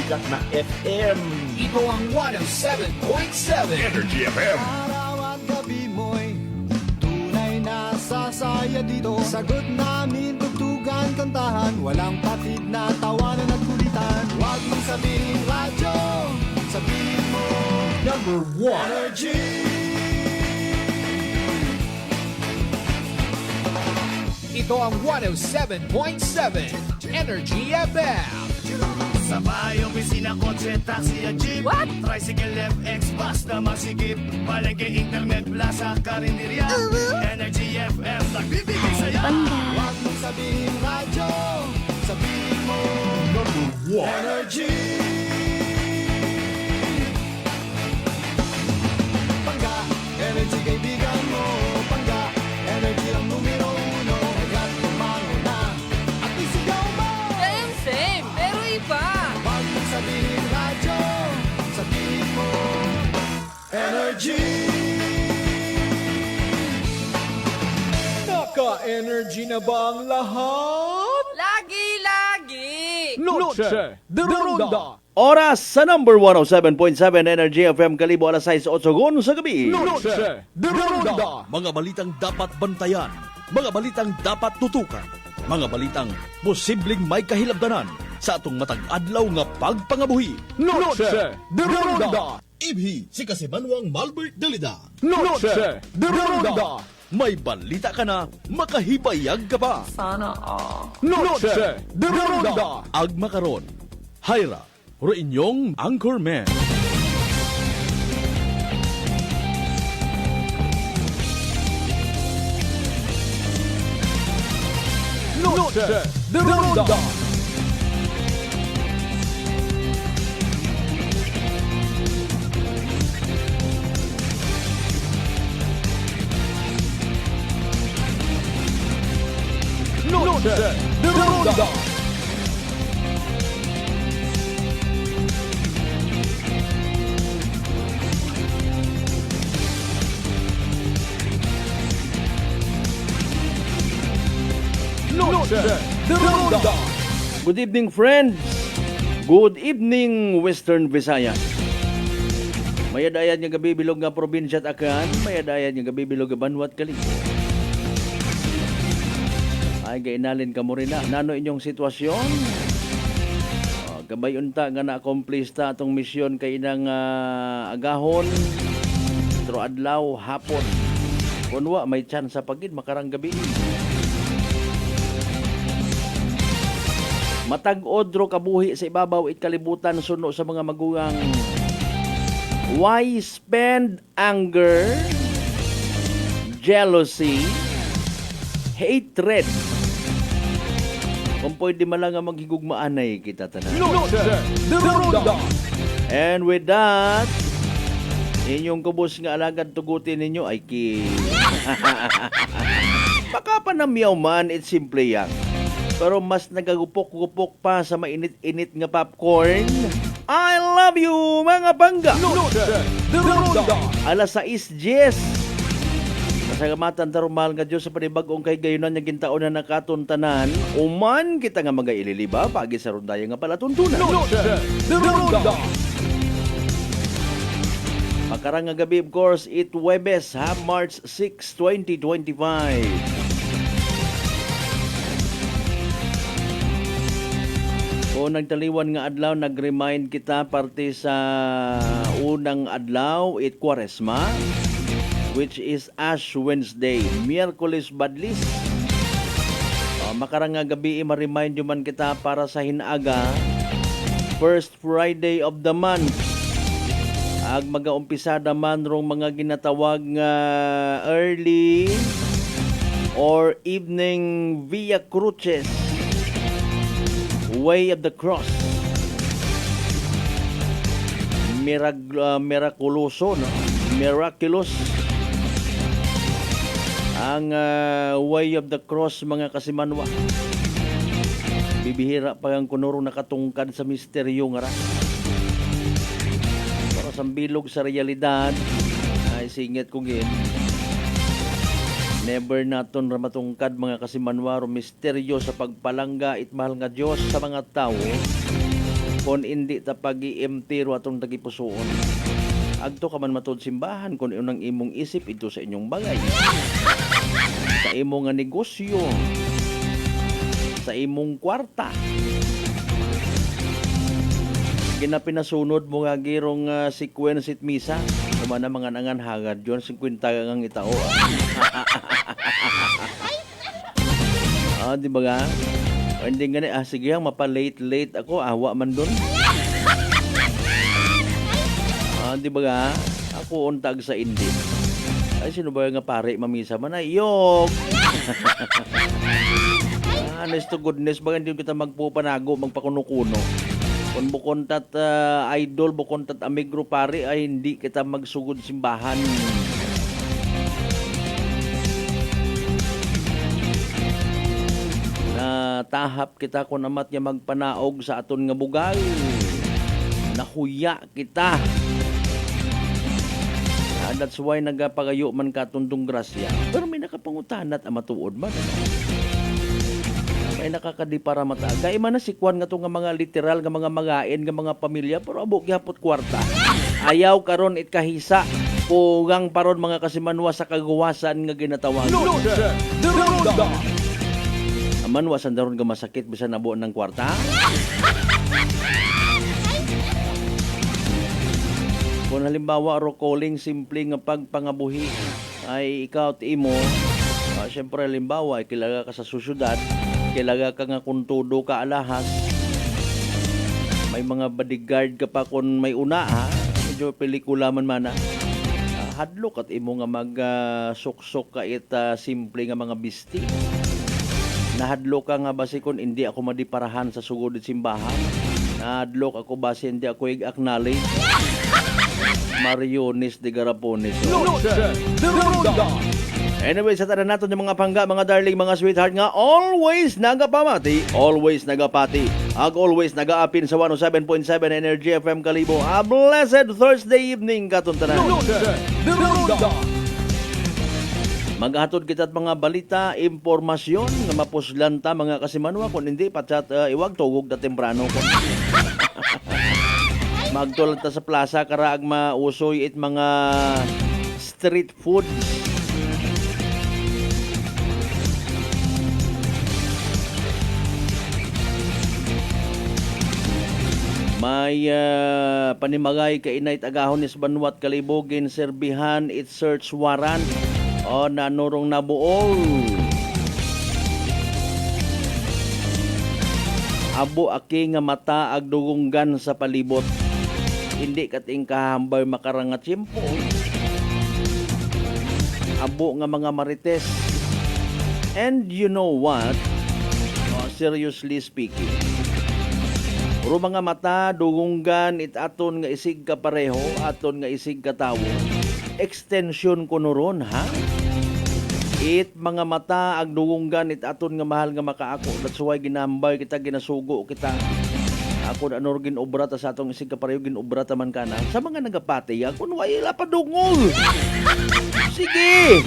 sikat na FM. Ito ang 107.7 Energy FM. Araw at gabi mo'y tunay na sasaya dito. Sagot namin, tugtugan, kantahan, walang patid na tawanan at kulitan. Huwag mong sabihin radyo, sabihin mo Number 1. Energy. Ito ang 107.7 Energy FM. Sa bahay, opisina, kotse, taxi at jeep. What? Tricycle, FX, basta masikip. Palengke, internet, plaza, karinderya. Energy FM, nagbibigay saya. Huwag mong sabihin radyo, sabihin mo Number 1. Energy. Pangga, energy kaibigan mo. Pangga, energy ang numero uno. Kaya't tumalo na at isigaw mo. Same, pero iba. Huwag mong sabihin radyo, sabihin mo Energy. Naka-energy na ba ang lahat? Lagi. Noche de Ronda. Oras sa number 107.7 Energy FM Kalibo, alas 6:08 sa gabi. Noche de Ronda. Mga balitang dapat bantayan, mga balitang dapat tutukan, mga balitang posibleng may kahilabdanan sa atong matag adlaw nga pagpangabuhi. Noche de Ronda. Ibhi si Kasimanwang Malbert Dalida. Noche de Ronda. May balita ka na, makahibayag ka pa. Sana all. Noche de Ronda. Agma karon, Hyra, ro inyong Anchorman. Noche de Ronda. Noche de Ronda. Noche de Ronda. Good evening, friends. Good evening, Western Visayas. Mayadayan nga gabi bilog nga probinsya at Akan, mayadayan nga gabi bilog nga Banwat Kalibo. Ay gainalin ka mo rin na. Nano inyong sitwasyon? Gabay unta nga na-accomplish ta atong misyon kay inang agahon tro adlaw hapon. Kunwa may chance sa pagid makarang gabi. Matag-od ro kabuhi sa ibabaw it kalibutan suno sa mga magugang. Why spend anger, jealousy, hatred? Kung pwede malang nga maghigugmaanay kita tanan. Noche de Ronda. And with that, inyong kubos nga alagad tugutin ninyo ay baka pa namyaw man, it's simple yang. Pero mas nagagupok-gupok pa sa mainit-init nga popcorn. I love you, mga bangga! Noche de Ronda. Alas 6:10. Masagamatan tarumahal nga Diyos sa panibagong kay gayunan niya gintaon na nakatuntanan. Uman kita nga mga ililiba, pagi sa rundaya nga palatuntunan. Noche de Ronda. Makarang nga gabi, of course, it Webes, March 6, 2025. Kung nagtaliwan nga adlaw, nag-remind kita parte sa unang adlaw, it Kwaresma, which is Ash Wednesday, Miyerkules Badlis. Makarang nga gabi, ma-remind nyo man kita para sa hinaga, first Friday of the month. Ag mag-aumpisa naman rong mga ginatawag nga early or evening Via Cruces, Way of the Cross. Miraculoso, no? Miraculous. Ang Way of the Cross, mga kasimanwa. Bibihira pa ang kunuro nakatungkad sa misteryo nga ra. Para sa bilog sa realidad, ay singit ko gin. Never naton ramatungkad mga kasimanwaro misteryo sa pagpalangga it mahal nga Diyos sa mga tao Kung hindi ta pag-iempty ro atong tagipusoon. Agto ka man matud simbahan kung unang imong isip ito sa inyong bagay. Sa imong nga negosyo. Sa imong kwarta. Ginapinasunod mo nga girong sequence at misa. Kumana mga nangan hagad yun, 50 ang itao. Di ba nga? O hindi gani, sige ang mapa-late ako, awa man dun. Di ba nga? Ako untag sa hindi. Ay, sino ba nga pare, mamisa man ay, yok! Honest to goodness, baka hindi kita magpupanago, magpakuno-kuno. Kung bukontat idol, bukontat amigro pare, ay hindi kita magsugod simbahan. Tahap kita kung amat niya magpanaog sa aton nga bugal. Nahuya kita. That's why nagapagayo man katundong grasya. Pero may nakapangutanat ang matuod man. May nakakadi para mata. Gaya man na si Kwan nga to nga mga literal nga mga magain nga mga pamilya pero abo gihapot kwarta. Ayaw karon it kahisa. Pugang paron mga kasimanwa sa kagawasan nga ginatawag. Noche de Ronda. Manwasan daron nga masakit bisan nabo ng kwarta. Kung halimbawa ro calling simple nga pagpangabuhi ay ikaw at imo, syempre halimbawa ay kilaga ka sa susyudad, kilaga ka nga kung todo ka alahas, may mga bodyguard ka pa kung may una medyo pelikula man hadlok at imo nga mag suksok ka it simple nga mga bisti. Nahadlok ka nga basi kung hindi ako madiparahan sa sugod at simbahan. Nahadlok ako basi hindi ako i-acknowledge. Mariones de Garapones. Noche de Ronda. Anyway, sa tanan natin yung mga pangga, mga darling, mga sweetheart nga, always nagapamati, always nagapati, always nagaapin sa 107.7 Energy FM Kalibo. A blessed Thursday evening katon tanan. Noche de Ronda. Maghatod kita at mga balita, impormasyon nga mapuslan ta mga kasimanwa kung hindi patsat iwag tugog na temprano ko. Magtulad ta sa plaza karaag mausoy it mga street food. May panimagay ka inay agahon is Banwat Kalibogin serbihan it search warrant o nanurong nabuol. Abo aki nga mata agdugunggan sa palibot. Hindi kating kahambay makarangat simpo. Abo nga mga marites. And you know what? Seriously speaking. Puro mga mata, dugunggan, aton nga isig ka pareho, aton nga isig ka tawo. Extension ko nuron, ha? It mga mata, agdugunggan, aton nga mahal nga makaako. That's why ginambay kita, ginasugo kita. Ako na anor ginobra ta sa atong isig ka pareho, ginobra ta man ka na. Sa mga nagapati, ako wala pa dungol. Sige!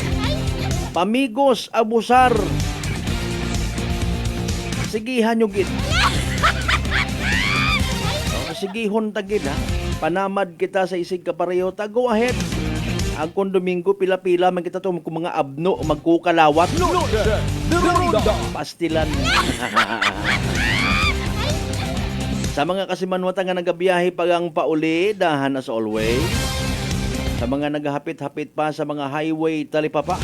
Pamigos, abusar. Sige, hanyugit. Sigihon tagid ha. Panamad kita sa isig ka pareho. Go ahead. Agkon Domingo, pila-pila man kita to kung mga abno o magkukalawat. Noche de Ronda. Pastilan. Sa mga kasimanwata nga nagabiyahe pagang pauli, dahan as always. Sa mga naghahapit-hapit pa sa mga highway talipapa.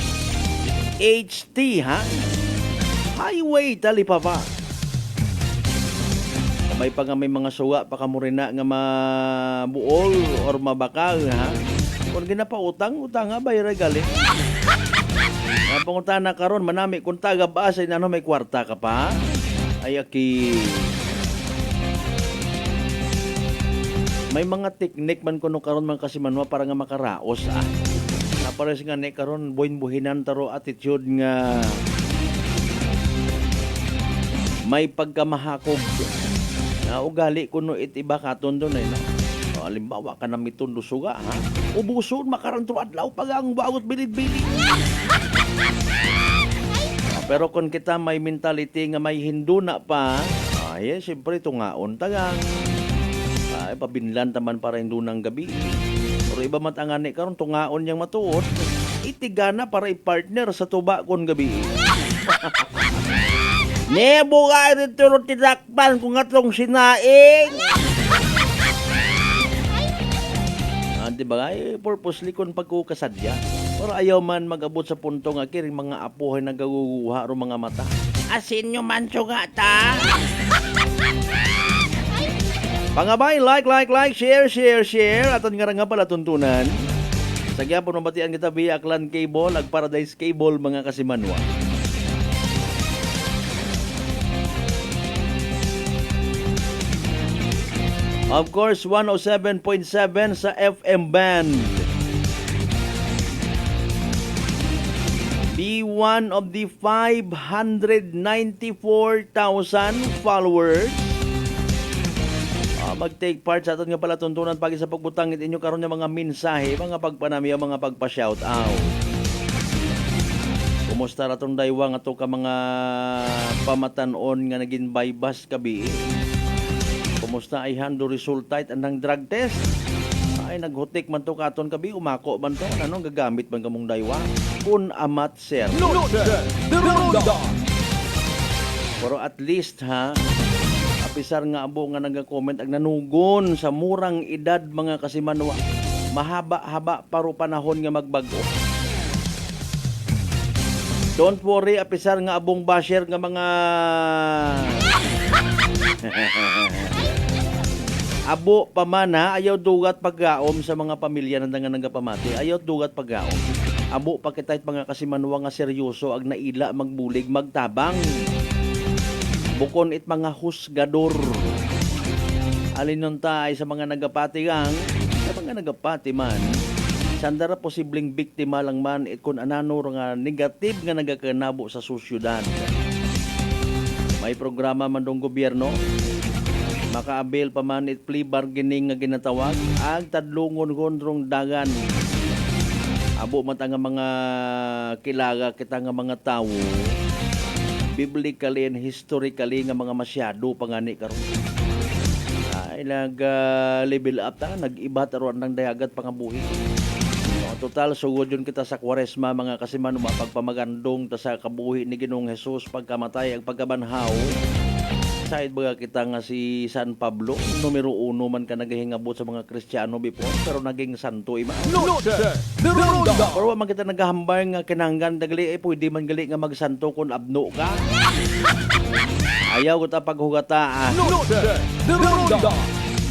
HT ha. Highway talipapa. May pa nga may mga suwa pa kamurina nga mabuol or mabakal ha. Kung ginapautang, utang nga bayra gali. Napangutan na karon manami kung taga baas ay may kwarta ka pa. Ay aki. May mga teknik man kuno karon man kasi manwa para nga makaraos Napares nga ni karon buhin-buhinan taro attitude nga may pagkamahakog. Ugali kuno itiba katon doon ay na. Halimbawa ka na mitundo suga ha. Ubuson makarantro adlaw pag ang bagot bilid-bilid. Pero kung kita may mentality nga may hinduna pa, ay siyempre tungaon tagang Ay, pabinlan taman para hindi ng gabi. Pero iba matangani karon tungaon niyang matuod. Itigana para i-partner sa tuba kon gabi. Nebo ka rin tulog tinakpan kung atong sinaing. Diba ay purposely kung pagkukasadya. Pero ayaw man mag-abot sa punto nga kiring mga apohay na gaguguha ro mga mata. Asin nyo man nga ta. Pangabay, like, share. Aton nga pala tuntunan. Sa gyapon mabatian kita via Aklan Cable, ag Paradise Cable mga kasimanwa. Of course, 107.7 sa FM band. Be one of the 594,000 followers. Mag-take part sa aton nga pala tuntunan pagi sa pagbutangit inyo karon nga mga mensahe, mga pagpanami, mga pagpa-shout out. Kumusta ra tong daywang ato ka mga pamatanon nga naging bypass kabi? Kumusta ay hando resulta anang drug test? Ay naghutik man to katon kabi, umako man to, anong gagamit man kamong daywa? Kun amat sir. Noche de Ronda. Pero at least ha, apisar nga abo nga nag-comment ag nanugon sa murang edad mga kasimanwa. Mahaba-haba paro panahon nga magbago. Don't worry, apisar nga abong basher nga mga abo pa man ha, ayaw dugat paggaom sa mga pamilya nang nagapamati. Ayaw dugat paggaom. Abo pa kitayt mga kasimanwa nga seryoso ag naila magbulig magtabang. Bukon it mga husgador. Alin nun tayo sa mga nagapatigang, sa mga nagapati man, sandara posibleng biktima lang man it kung anano nga negative nga nagakanabo sa sosyudad. May programa man dong gobyerno, makaabil pa man it plea bargaining nga ginatawag, ang tadlungon gondrong dagan. Abo man nga mga kilaga kita nga mga tawo, biblically and historically nga mga masyado pangani karon. Ay level up ta, nag-iba taron ng dayagat pangabuhi. Total sugod yun kita sa Kwaresma mga kasimanwa, pagpamagandong ta sa kabuhi ni Ginoong Hesus pagkamatay ang pagkabanhaw. Side baga kita nga si San Pablo, numero 1 man ka nagahingabot sa mga Kristiyano before, pero naging santo ima. Noche de Ronda. Pero man kita nagahambay nga kinanggan dagali pwede man gali nga magsanto kung abno ka. Ayaw ko ta paghugata. Noche de Ronda.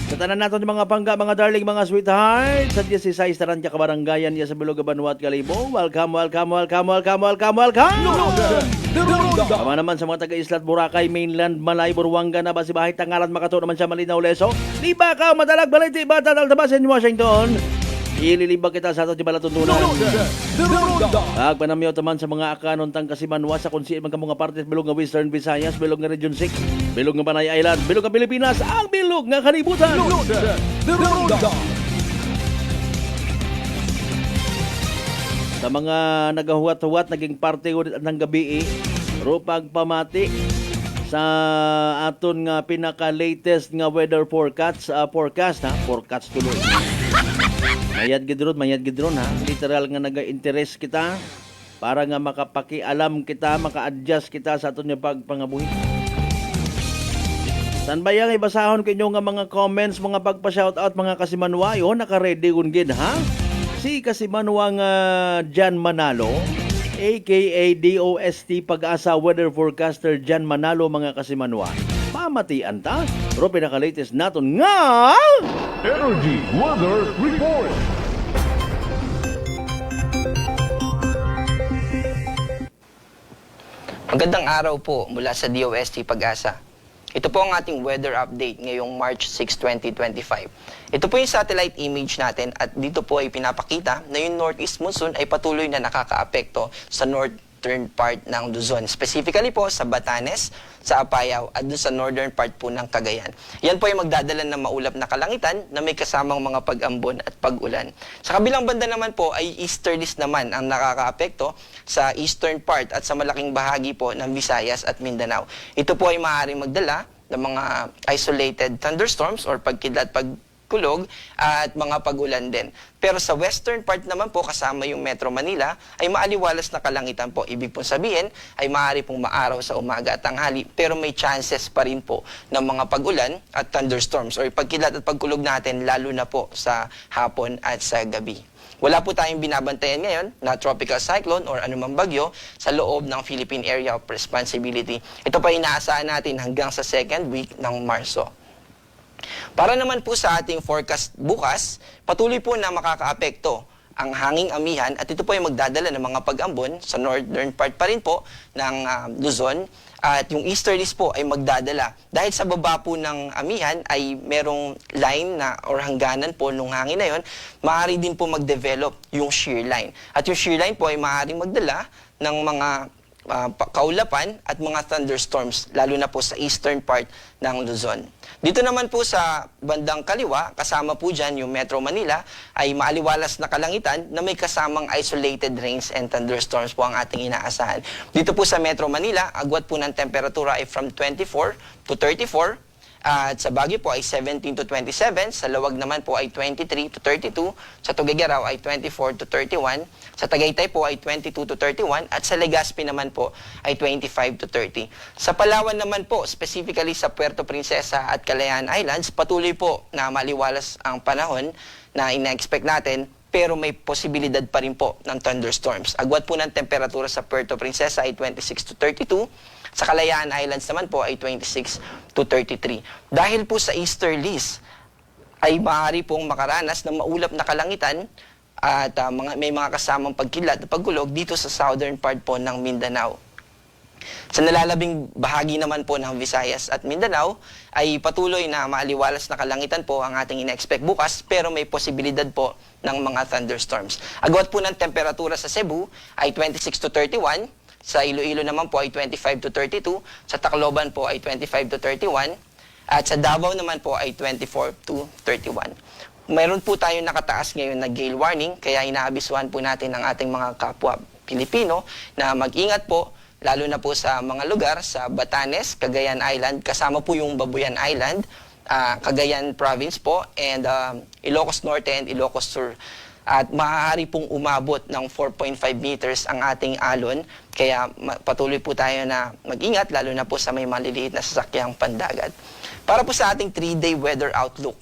Sa tanan nato ni mga pangga, mga darling, mga sweetheart, sa 16 Tarantya Kabaranggayan ya sa Bilog Banuat Kalibo. Welcome. Noche de Ronda. Tama naman sa mga taga-Islat Boracay, Mainland, Malay, Buruanga na Basibahay, Tangalan, Makato naman siya Malinaw, Leso. Liba ka, madalag, baliti, bata, taltabasin, Washington. Ililibag kita sa ato di balatuntunan. Noche de Ronda. Agpanamyaw taman sa mga akanon tang kasimanwa sa kunsiin man kamong partes bilog nga Western Visayas, bilog nga Region 6, bilog nga Panay Island, bilog nga Pilipinas, ang bilog nga kalibutan. Noche de Ronda. Sa mga nagahuwat-huwat naging parte ng gabi ro pagpamati sa aton nga pinaka-latest nga weather forecast forecast tuloy. Mayad gidron ha. Literal nga naga-interest kita para nga makapakialam kita, maka-adjust kita sa aton nga pagpangabuhi. San ba yang ibasahon kinyo nga mga comments, mga pagpa-shoutout mga kasimanwa, yo naka-ready kun gid ha? Si kasimanwa nga Jan Manalo, aka DOST Pag-asa Weather Forecaster Jan Manalo mga kasimanwa. Pamatian ta, pero pinaka-latest naton nga Energy Weather Report. Magandang araw po mula sa DOST Pag-asa. Ito po ang ating weather update ngayong March 6, 2025. Ito po yung satellite image natin at dito po ay pinapakita na yung northeast monsoon ay patuloy na nakakaapekto sa northern part ng Luzon. Specifically po sa Batanes, sa Apayao at dun sa northern part po ng Cagayan. Yan po ay magdadala ng maulap na kalangitan na may kasamang mga pag-ambon at pag-ulan. Sa kabilang banda naman po ay easterlies naman ang nakakaapekto sa eastern part at sa malaking bahagi po ng Visayas at Mindanao. Ito po ay maaaring magdala ng mga isolated thunderstorms or pagkidlat, kulog at mga pag-ulan din. Pero sa western part naman po, kasama yung Metro Manila, ay maaliwalas na kalangitan po. Ibig pong sabihin ay maaari pong maaraw sa umaga at tanghali, pero may chances pa rin po ng mga pag-ulan at thunderstorms or pagkilat at pagkulog natin lalo na po sa hapon at sa gabi. Wala po tayong binabantayan ngayon na tropical cyclone or anumang bagyo sa loob ng Philippine Area of Responsibility. Ito pa inaasahan natin hanggang sa second week ng Marso. Para naman po sa ating forecast bukas, patuloy po na makakaapekto ang hanging amihan at ito po ay magdadala ng mga pag-ambon sa northern part pa rin po ng Luzon. At yung easterlies po ay magdadala. Dahil sa baba po ng amihan ay merong line na or hangganan po nung hangin na yon, maaari din po mag-develop yung shear line. At yung shear line po ay maaaring magdala ng mga kaulapan at mga thunderstorms, lalo na po sa eastern part ng Luzon. Dito naman po sa bandang kaliwa, kasama po dyan yung Metro Manila, ay maaliwalas na kalangitan na may kasamang isolated rains and thunderstorms po ang ating inaasahan. Dito po sa Metro Manila, agwat po ng temperatura ay from 24 to 34, at sa Baguio po ay 17 to 27, sa Lawag naman po ay 23 to 32, sa Tuguegarao ay 24 to 31, sa Tagaytay po ay 22 to 31, at sa Legazpi naman po ay 25 to 30. Sa Palawan naman po, specifically sa Puerto Princesa at Kalayaan Islands, patuloy po na maliwalas ang panahon na ina-expect natin, pero may posibilidad pa rin po ng thunderstorms. Agwat po ng temperatura sa Puerto Princesa ay 26 to 32, sa Kalayaan Islands naman po ay 26 to 33. Dahil po sa easterlies, ay maaari pong makaranas ng maulap na kalangitan at may mga kasamang pagkilat at pagkulog dito sa southern part po ng Mindanao. Sa nalalabing bahagi naman po ng Visayas at Mindanao, ay patuloy na maaliwalas na kalangitan po ang ating ina-expect bukas, pero may posibilidad po ng mga thunderstorms. Agwat po ng temperatura sa Cebu ay 26 to 31, sa Iloilo naman po ay 25 to 32, sa Tacloban po ay 25 to 31, at sa Davao naman po ay 24 to 31. Mayroon po tayong nakataas ngayon na gale warning, kaya inaabisuhan po natin ang ating mga kapwa Pilipino na mag-ingat po, lalo na po sa mga lugar sa Batanes, Cagayan Island, kasama po yung Babuyan Island, Cagayan Province po, and Ilocos Norte and Ilocos Sur. At maaari pong umabot ng 4.5 meters ang ating alon, kaya patuloy po tayo na mag-ingat, lalo na po sa may maliliit na sasakyang pandagat. Para po sa ating 3-day weather outlook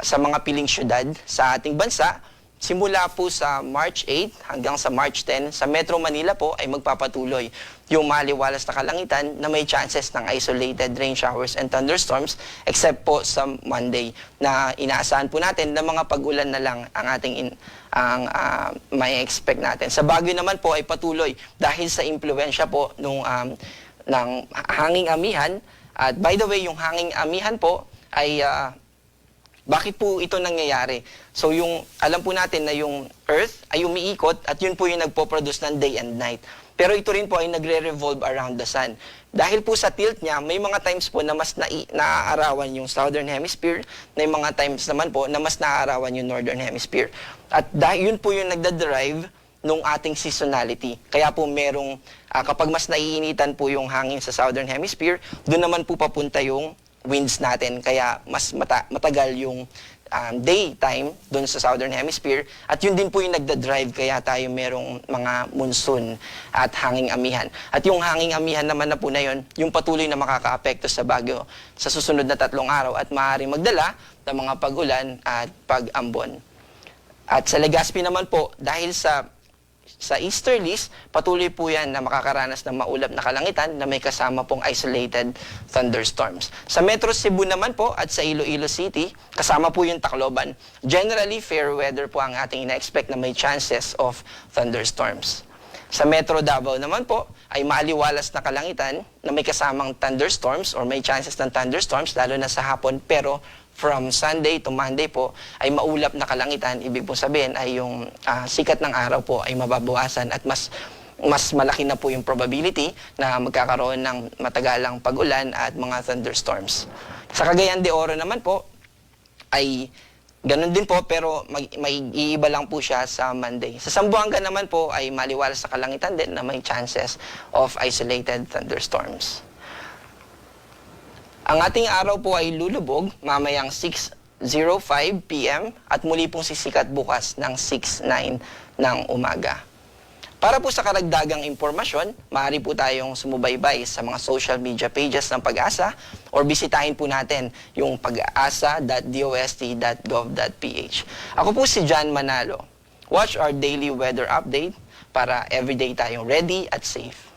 sa mga piling syudad sa ating bansa, simula po sa March 8 hanggang sa March 10, sa Metro Manila po ay magpapatuloy yung maliwalas na kalangitan na may chances ng isolated rain showers and thunderstorms, except po sa Monday na inaasahan po natin na mga pag-ulan na lang ang ating may expect natin. Sa Baguio naman po ay patuloy dahil sa impluwensya po ng hanging amihan. At by the way, yung hanging amihan po ay bakit po ito nangyayari? So alam po natin na yung Earth ay umiikot at yun po yung nagpo-produce ng day and night. Pero ito rin po ay nagre-revolve around the sun. Dahil po sa tilt niya, may mga times po na mas naaarawan yung southern hemisphere, may mga times naman po na mas naaarawan yung northern hemisphere. At dahil yun po yung nagdadrive nung ating seasonality. Kaya po merong, kapag mas naiinitan po yung hangin sa southern hemisphere, doon naman po papunta yung winds natin. Kaya mas matagal yung daytime doon sa southern hemisphere, at yun din po yung nagdadrive kaya tayo merong mga monsoon at hanging amihan. At yung hanging amihan naman na po na yun, yung patuloy na makakaapekto sa Baguio sa susunod na 3 araw at maaaring magdala ng mga pag-ulan at pag-ambon. At sa Legazpi naman po, dahil sa easterlies, patuloy po yan na makakaranas ng maulap na kalangitan na may kasama pong isolated thunderstorms. Sa Metro Cebu naman po at sa Iloilo City, kasama po yung Tacloban. Generally, fair weather po ang ating ina-expect na may chances of thunderstorms. Sa Metro Davao naman po, ay maaliwalas na kalangitan na may kasamang thunderstorms or may chances ng thunderstorms, lalo na sa hapon, pero from Sunday to Monday po ay maulap na kalangitan. Ibig po sabihin ay yung sikat ng araw po ay mababawasan at mas malaki na po yung probability na magkakaroon ng matagalang pag-ulan at mga thunderstorms. Sa Cagayan de Oro naman po ay ganun din po, pero may iiba lang po siya sa Monday. Sa Zamboanga naman po ay maliwalas sa kalangitan din na may chances of isolated thunderstorms. Ang ating araw po ay lulubog mamayang 6 6:05 p.m. at muli pong sisikat bukas ng 6:09 ng umaga. Para po sa karagdagang impormasyon, maaari po tayong sumubaybay sa mga social media pages ng Pag-asa or bisitahin po natin yung pag-asa.dost.gov.ph. Ako po si John Manalo. Watch our daily weather update para everyday tayong ready at safe.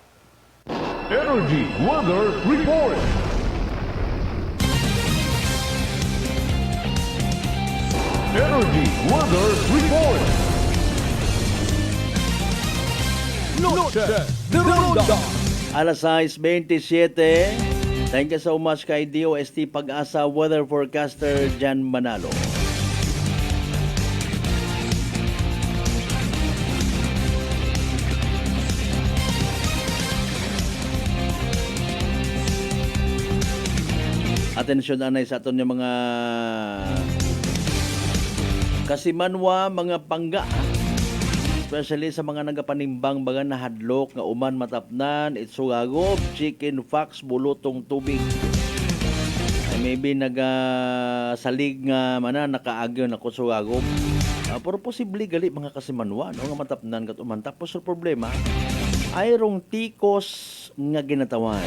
Energy Weather Report. Energy Weather Report. Noche de Ronda. Alas 6:27. Thank you so much kay DOST Pag-asa Weather Forecaster Jan Manalo. Atensyon anay sa aton yung mga kasimanwa, mga pangga. Especially sa mga nagapanimbang baga na hadlok nga uman matapnan, itsugagob, chicken fox, bulutong tubig. Ay maybe nagasalig nga mana nakaagyo na kusugagob. Pero posible gali mga kasimanwa no nga matapnan kat uman. Tapos sa problema ay rong tikos nga ginatawan.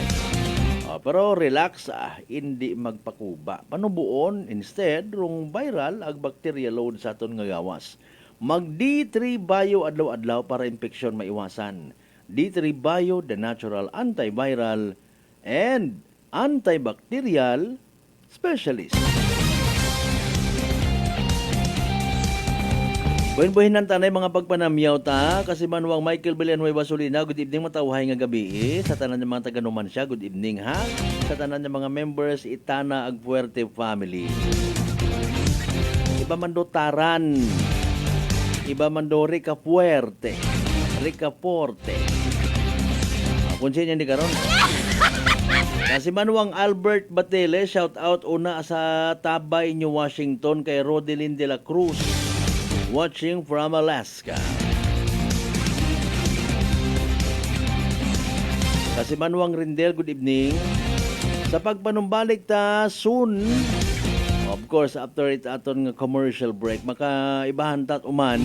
Pero relax, hindi magpakuba. Panubuon, instead, rong viral ag bacteria load sa aton nga gawas. Mag D3 Bio adlaw-adlaw para infeksyon maiwasan. D3 Bio, the natural antiviral and antibacterial specialist. Buhin-buhin ng tanay mga pagpanamyaw ta, kasi manuang Michael Villanueva Solina, good evening matawhay nga gabi. Sa tanan ng mga taga-Numancia, good evening ha. Sa tanan ng mga members, Itana ag Puerte family. Iba man do Taran, iba man do Rica Puerte, Rica Porte. Kung siya hindi karon. Kasi manuang Albert Batele, shout out una sa Tabay, New Washington kay Rodelyn de la Cruz. Watching from Alaska. Kasi Manuang Rindel, good evening. Sa pagpanumbalik ta soon, of course, after it aton nga commercial break, makaibahan tat uman,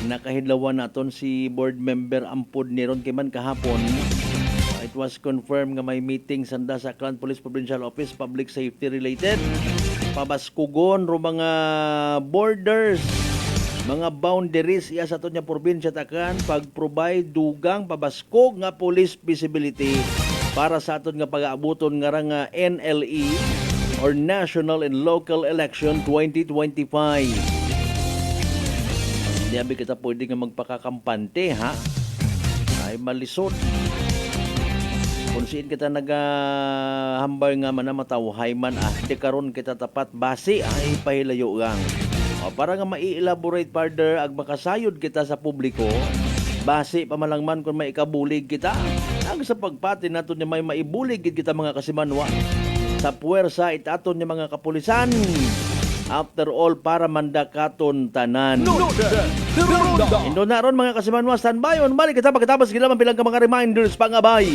nakahidlawan naton si board member Ampod Niron Kiman kahapon. It was confirmed nga may meeting sanda sa Crown Police Provincial Office, public safety related. Pabaskugon ro mga borders, mga boundaries iya sa aton nga probinsya takan pag-provide dugang pabaskog nga police visibility para sa aton nga pag-aabuton nga nga NLE or National and Local Election 2025. Diyabi kita pwede nga magpakakampante ha. Ay malisod. Kung siin kita nagahambay nga man na matawhay man di karon kita tapat base ay pahilayo gang. Para nga mai-elaborate further ag makasayod kita sa publiko, base pamalangman kung may ikabulig kita, ag sa pagpati naton niya may maibulig kita mga kasimanwa sa puwersa itaton niya mga kapulisan. After all, para mandakaton tanan. Noche de Ronda. Indo na ron mga kasimanwa, standby on balik kita pagkatapos gilaman bilang ka mga reminders pangabay.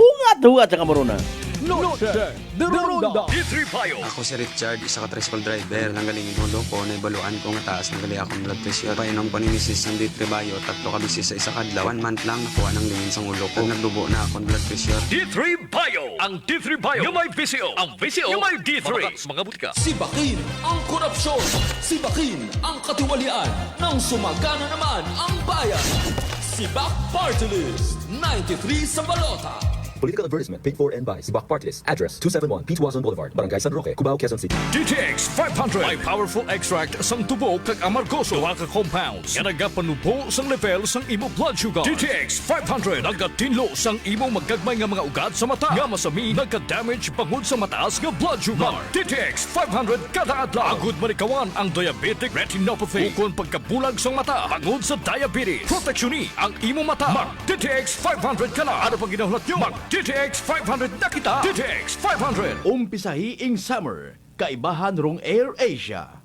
Hungat sa kamorona. Noche de Ronda. D3 Bio. Ako si Richard, isa ka tricycle driver. Nanggaling inulo ko, naibaluan ko nga taas, nanggali akong blood pressure. Painom ko ni Mrs. ng D3 Bio, 3 ka bisis sa isa kadlaw. 1 month lang, nakuha ng lingin sa ulo ko. Nagdubo na akong blood pressure. D3 Bio. Ang D3 Bio. Yung may VCO. Ang VCO. Yung may D3. Mga butika. Sibakin ang korupsyon. Sibakin ang katiwalian. Nang sumagana naman ang bayan. Sibak Party List. 93 sa balota. Political advertisement paid for and by Sibak Party List. Address 271 Pituazon Boulevard, Barangay San Roque, Cubao, Quezon City. DTX 500 ay powerful extract sang tubo kag amargoso duha ka compounds nga nagapanubo sang level sang imo blood sugar. DTX 500 nagatinlo sang imo magagmay nga mga ugat sa mata nga masami nagka-damage bangod sa mataas nga blood sugar. DTX 500 kada adlaw agud manikawan ang diabetic retinopathy ukon pagkabulag sang mata bangod sa diabetes. Proteksyon ang imo mata. Mag DTX 500 kana. Ano pang ginahulat nyo? Mag DTX 500 na kita. DTX 500. Umpisahi ing summer, kaibahan rong Air Asia.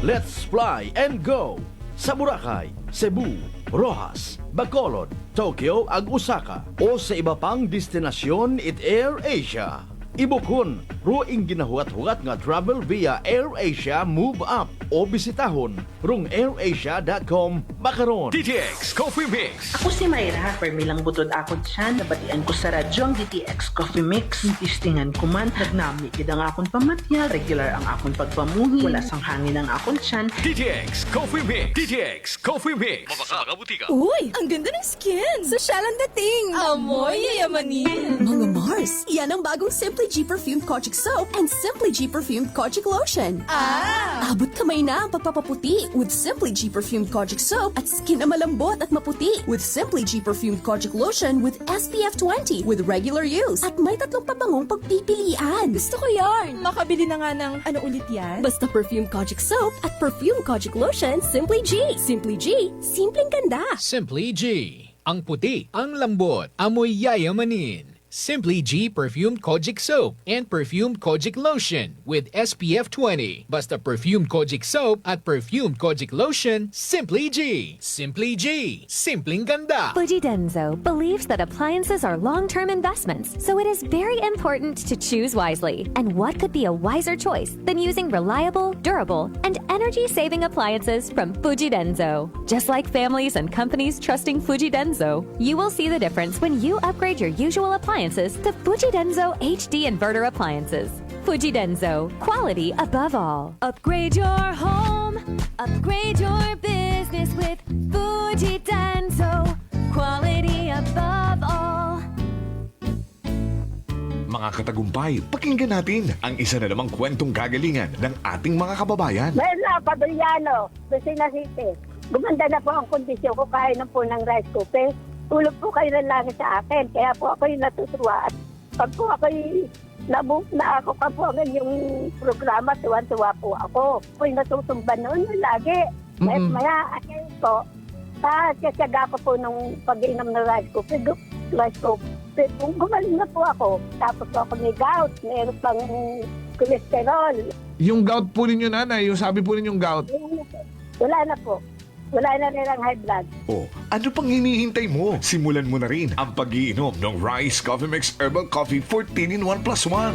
Let's fly and go sa Boracay, Cebu, Rojas, Bacolod, Tokyo ag Osaka o sa iba pang destinasyon it Air Asia. Ibukon, ruing ginahuat-huat nga travel via AirAsia Move Up o bisitahon rung airasia.com bakaron. DTX Coffee Mix. Ako si Mayra, permi lang butod ako dyan, nabatian ko sa radyo ang DTX Coffee Mix. Tistingan ko man, nagnami kida nga akong pamatyal, regular ang akong pagpamuhi, wala sang hangin ang akong tiyan. DTX Coffee Mix. DTX Coffee Mix. Mabaka-butika. Uy, ang ganda ng skin! Sosyal ang dating! Amoy yayamanin. Mga Mars, yan ang bagong Simply G Perfumed Kojic Soap and Simply G Perfumed Kojic Lotion. Abot kamay na ang pagpapaputi with Simply G Perfumed Kojic Soap at skin na malambot at maputi with Simply G Perfumed Kojic Lotion with SPF 20 with regular use. At may 3 pabangong pagpipilian. Gusto ko yarn! Makabili na nga ng ano ulit yan? Basta Perfumed Kojic Soap at Perfumed Kojic Lotion, Simply G. Simply G, simpleng ganda. Simply G. Ang puti, ang lambot, amoy yayamanin. Simply G Perfumed Kojic Soap and Perfumed Kojic Lotion with SPF 20. Basta Perfumed Kojic Soap at Perfumed Kojic Lotion, Simply G. Simply G. Simpleng ganda. Fuji Denso believes that appliances are long-term investments, so it is very important to choose wisely. And what could be a wiser choice than using reliable, durable, and energy-saving appliances from Fuji Denso? Just like families and companies trusting Fuji Denso, you will see the difference when you upgrade your usual appliances to Fuji Denso HD Inverter Appliances. Fuji Denso, quality above all. Upgrade your home, upgrade your business with Fuji Denso, quality above all. Mga katagumpay, pakinggan natin ang isa na namang kwentong kagalingan ng ating mga kababayan. Merla Padriano, Lucena City. Gumanda na po ang kondisyon ko kahit ng po ng rice cooker. Tulog po kayo ng langit sa akin, kaya po ako yung natutuwa. At pag po ako na-move na ako ka po yung programa, tuwan-tuwa po ako. Po yung natutumban noon lagi. Maya, ayun po, kasyaga ko po nung pag-inom ng rice cooker. Kung gumaling na po ako, tapos po ako may gout, meron pang cholesterol. Yung gout po ninyo, nanay, yung sabi po ninyong gout. Wala na po. Wala na nilang high blood. Oh, ano pang hinihintay mo? Simulan mo na rin ang pag-iinom ng Rice Coffee Mix Herbal Coffee 14 in 1 plus 1.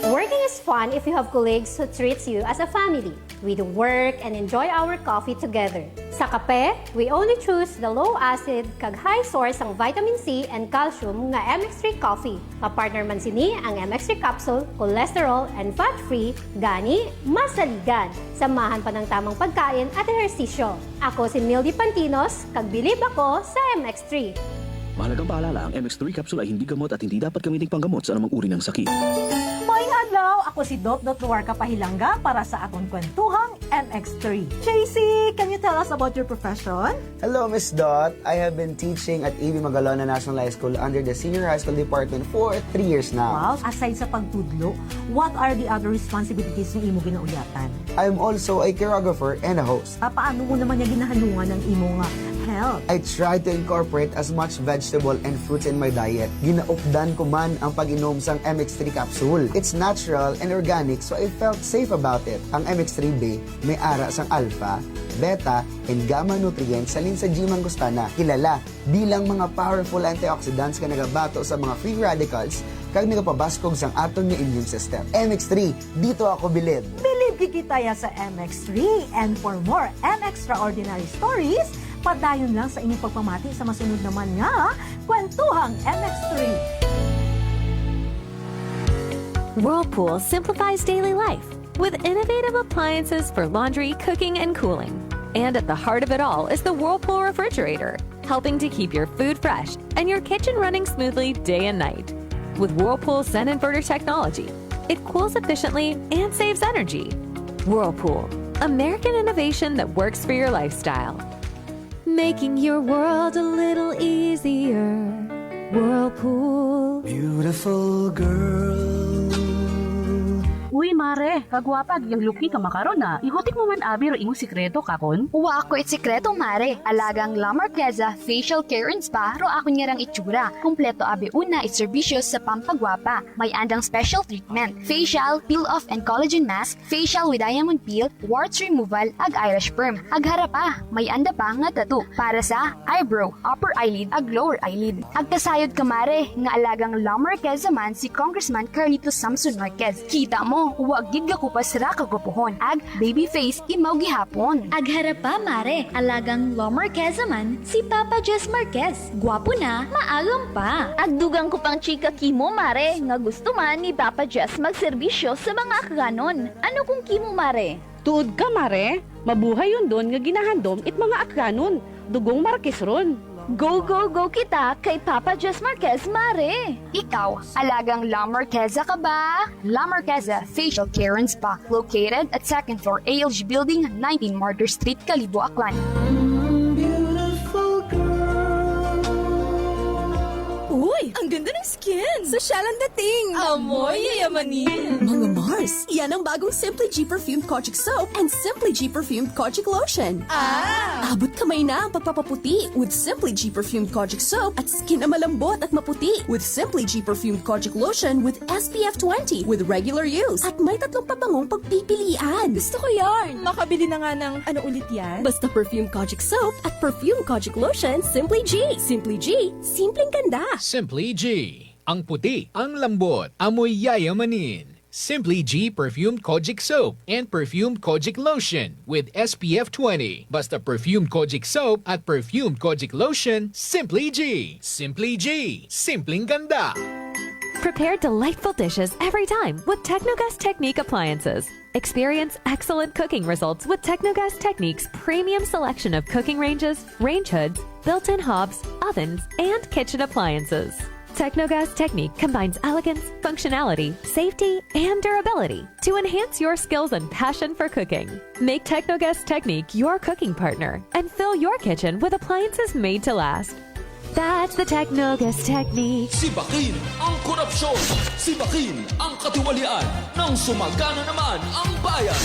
Working is fun if you have colleagues who treats you as a family. We do work and enjoy our coffee together. Sa kape, we only choose the low-acid kag high source ang vitamin C and calcium nga MX3 coffee. Kapartner man sini ang MX3 capsule, cholesterol and fat-free, gani, masaligan. Samahan pa ng tamang pagkain at ehersisyo. Ako si Mildy Pantinos, kag bilib ako sa MX3. Mahalagang paalala, ang MX3 capsule ay hindi gamot at hindi dapat gamiting panggamot sa anumang uri ng sakit. Maayong adlaw, ako si Dot Nuarca Pahilanga para sa atong kwentuhang MX3. JC, can you tell us about your profession? Hello, Miss Dot. I have been teaching at A.B. Magalona National High School under the Senior High School Department for 3 years now. Wow, aside sa pagtudlo, what are the other responsibilities ng imo ginaulyatan? I'm also a choreographer and a host. Paano mo naman niya ginahanungan ng imo nga health? I try to incorporate as much vegetable and fruits in my diet. Ginaupdan ko man ang pag-inom sang MX3 capsule. It's natural and organic, so I felt safe about it. Ang MX3B may ara sang alpha, beta, and gamma nutrients salin sa G. mangostana, kilala bilang mga powerful antioxidants ka nagabato sa mga free radicals kag nagapabaskog sang aton nga immune system. MX3, dito ako bilib. Bilib kikitaya sa MX3, and for more MXtraordinary stories, padayon lang sa inyong pagpamati sa masunod naman nga kwentuhang MX3. Whirlpool simplifies daily life with innovative appliances for laundry, cooking, and cooling. And at the heart of it all is the Whirlpool refrigerator, helping to keep your food fresh and your kitchen running smoothly day and night. With Whirlpool Zen Inverter technology, it cools efficiently and saves energy. Whirlpool, American innovation that works for your lifestyle. Making your world a little easier. Whirlpool. Beautiful girl. Uy, mare, kagwapag, yung luki ka makaron na. Ihutik mo man abi ro imo sikreto kakon. Uwa ako sikreto, mare. Alagang La Marqueza Facial Care and Spa ro ako niyarang itsura. Kumpleto abi una iserbisyo sa pampagwapa. May andang special treatment, facial, peel-off and collagen mask, facial with diamond peel, warts removal, ag eyelash perm. Ag harapa, may anda pa nga tattoo para sa eyebrow, upper eyelid, ag lower eyelid. Ag kasayod ka, mare, nga alagang La Marqueza man si Congressman Carlito Samson Marquez. Kita mo, huwag gid ko pa sira kagupuhon. Ag baby face imaw gihapon. Ag harapa, mare, alagang La Marqueza man si Papa Jess Marquez. Gwapo na, maagam pa. Ag dugang ko pang chika kimo, mare, nga gusto man ni Papa Jess magserbisyo sa mga akganon. Ano kung kimo, mare? Tuod ka, mare. Mabuhay yun doon nga ginahandom it mga akranon. Dugong Marquez ron. Go, go, go kita kay Papa Jess Marquez, mare! Ikaw, alagang La Marqueza ka ba? La Marqueza Facial Care and Spa, located at 2nd floor ALG Building, 19 Martyr Street, Kalibo, Aklan. Uy, ang ganda ng skin! Sosyal ang dating! Amoy yayamanin! Mga Mars, yan ang bagong Simply G Perfumed Kojic Soap and Simply G Perfumed Kojic Lotion. Abot kamay na ang pagpapaputi with Simply G Perfumed Kojic Soap at skin na malambot at maputi with Simply G Perfumed Kojic Lotion with SPF 20 with regular use. At may 3 pabangong pagpipilian. Gusto ko yarn! Makabili na nga ng ano ulit yan? Basta Perfumed Kojic Soap at Perfumed Kojic Lotion, Simply G. Simply G, simpleng ganda. Simply G. Ang puti, ang lambot, amoy yayamanin. Simply G Perfumed Kojic Soap and Perfumed Kojic Lotion with SPF 20. Basta Perfumed Kojic Soap at Perfumed Kojic Lotion, Simply G. Simply G. Simpleng ganda. Prepare delightful dishes every time with Technogas Technique appliances. Experience excellent cooking results with Technogas Technique's premium selection of cooking ranges, range hoods, built-in hobs, ovens, and kitchen appliances. Technogas Technique combines elegance, functionality, safety, and durability to enhance your skills and passion for cooking. Make Technogas Technique your cooking partner and fill your kitchen with appliances made to last. That's the Technogas Technique. Sibakin ang korupsyon. Sibakin ang katiwalian. Nang sumagana naman ang bayan.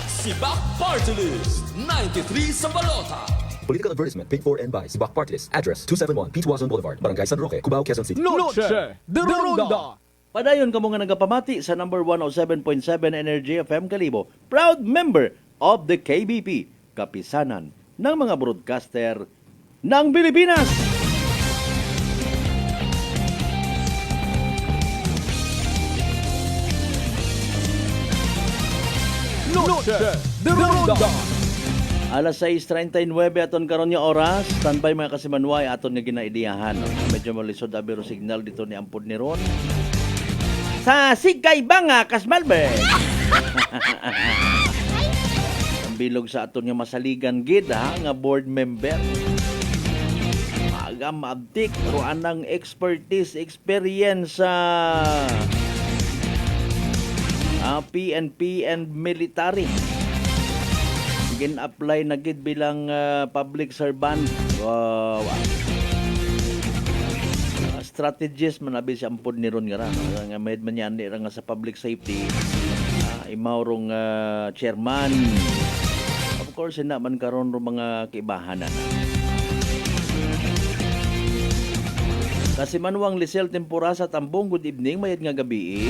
Sibak Party List 93 sa balota. Political advertisement paid for and by Sibak Party List. Address 271 P. Tuazon Boulevard, Barangay San Roque, Cubao, Quezon City. Noche de Ronda. Padayon ka mga nagapamati sa number 107.7 Energy FM Kalibo. Proud member of the KBP, kapisanan ng mga broadcaster ng Pilipinas. Noche de Ronda. Alas 6:39 aton karon nga oras, standby mga kasimanway aton nga ginaidiyahan. Medyo malisod abiro signal dito ni Ampod ni Ron. Sa Sigay Banga, Kasmalbe. Ang bilog sa aton nga masaligan gid nga board member. Magam abdik ro anang expertise, experience sa PNP and military. Gin-apply na gid bilang public servant. Strategist man abi si Ampod ni Ron nga ra. Nga med man yan nga sa public safety. Imawrong chairman. Of course, na man karon ro mga kibahanan. Kasi Manuang Lisel Temporasa Tambong, good evening. Mayad nga gabi.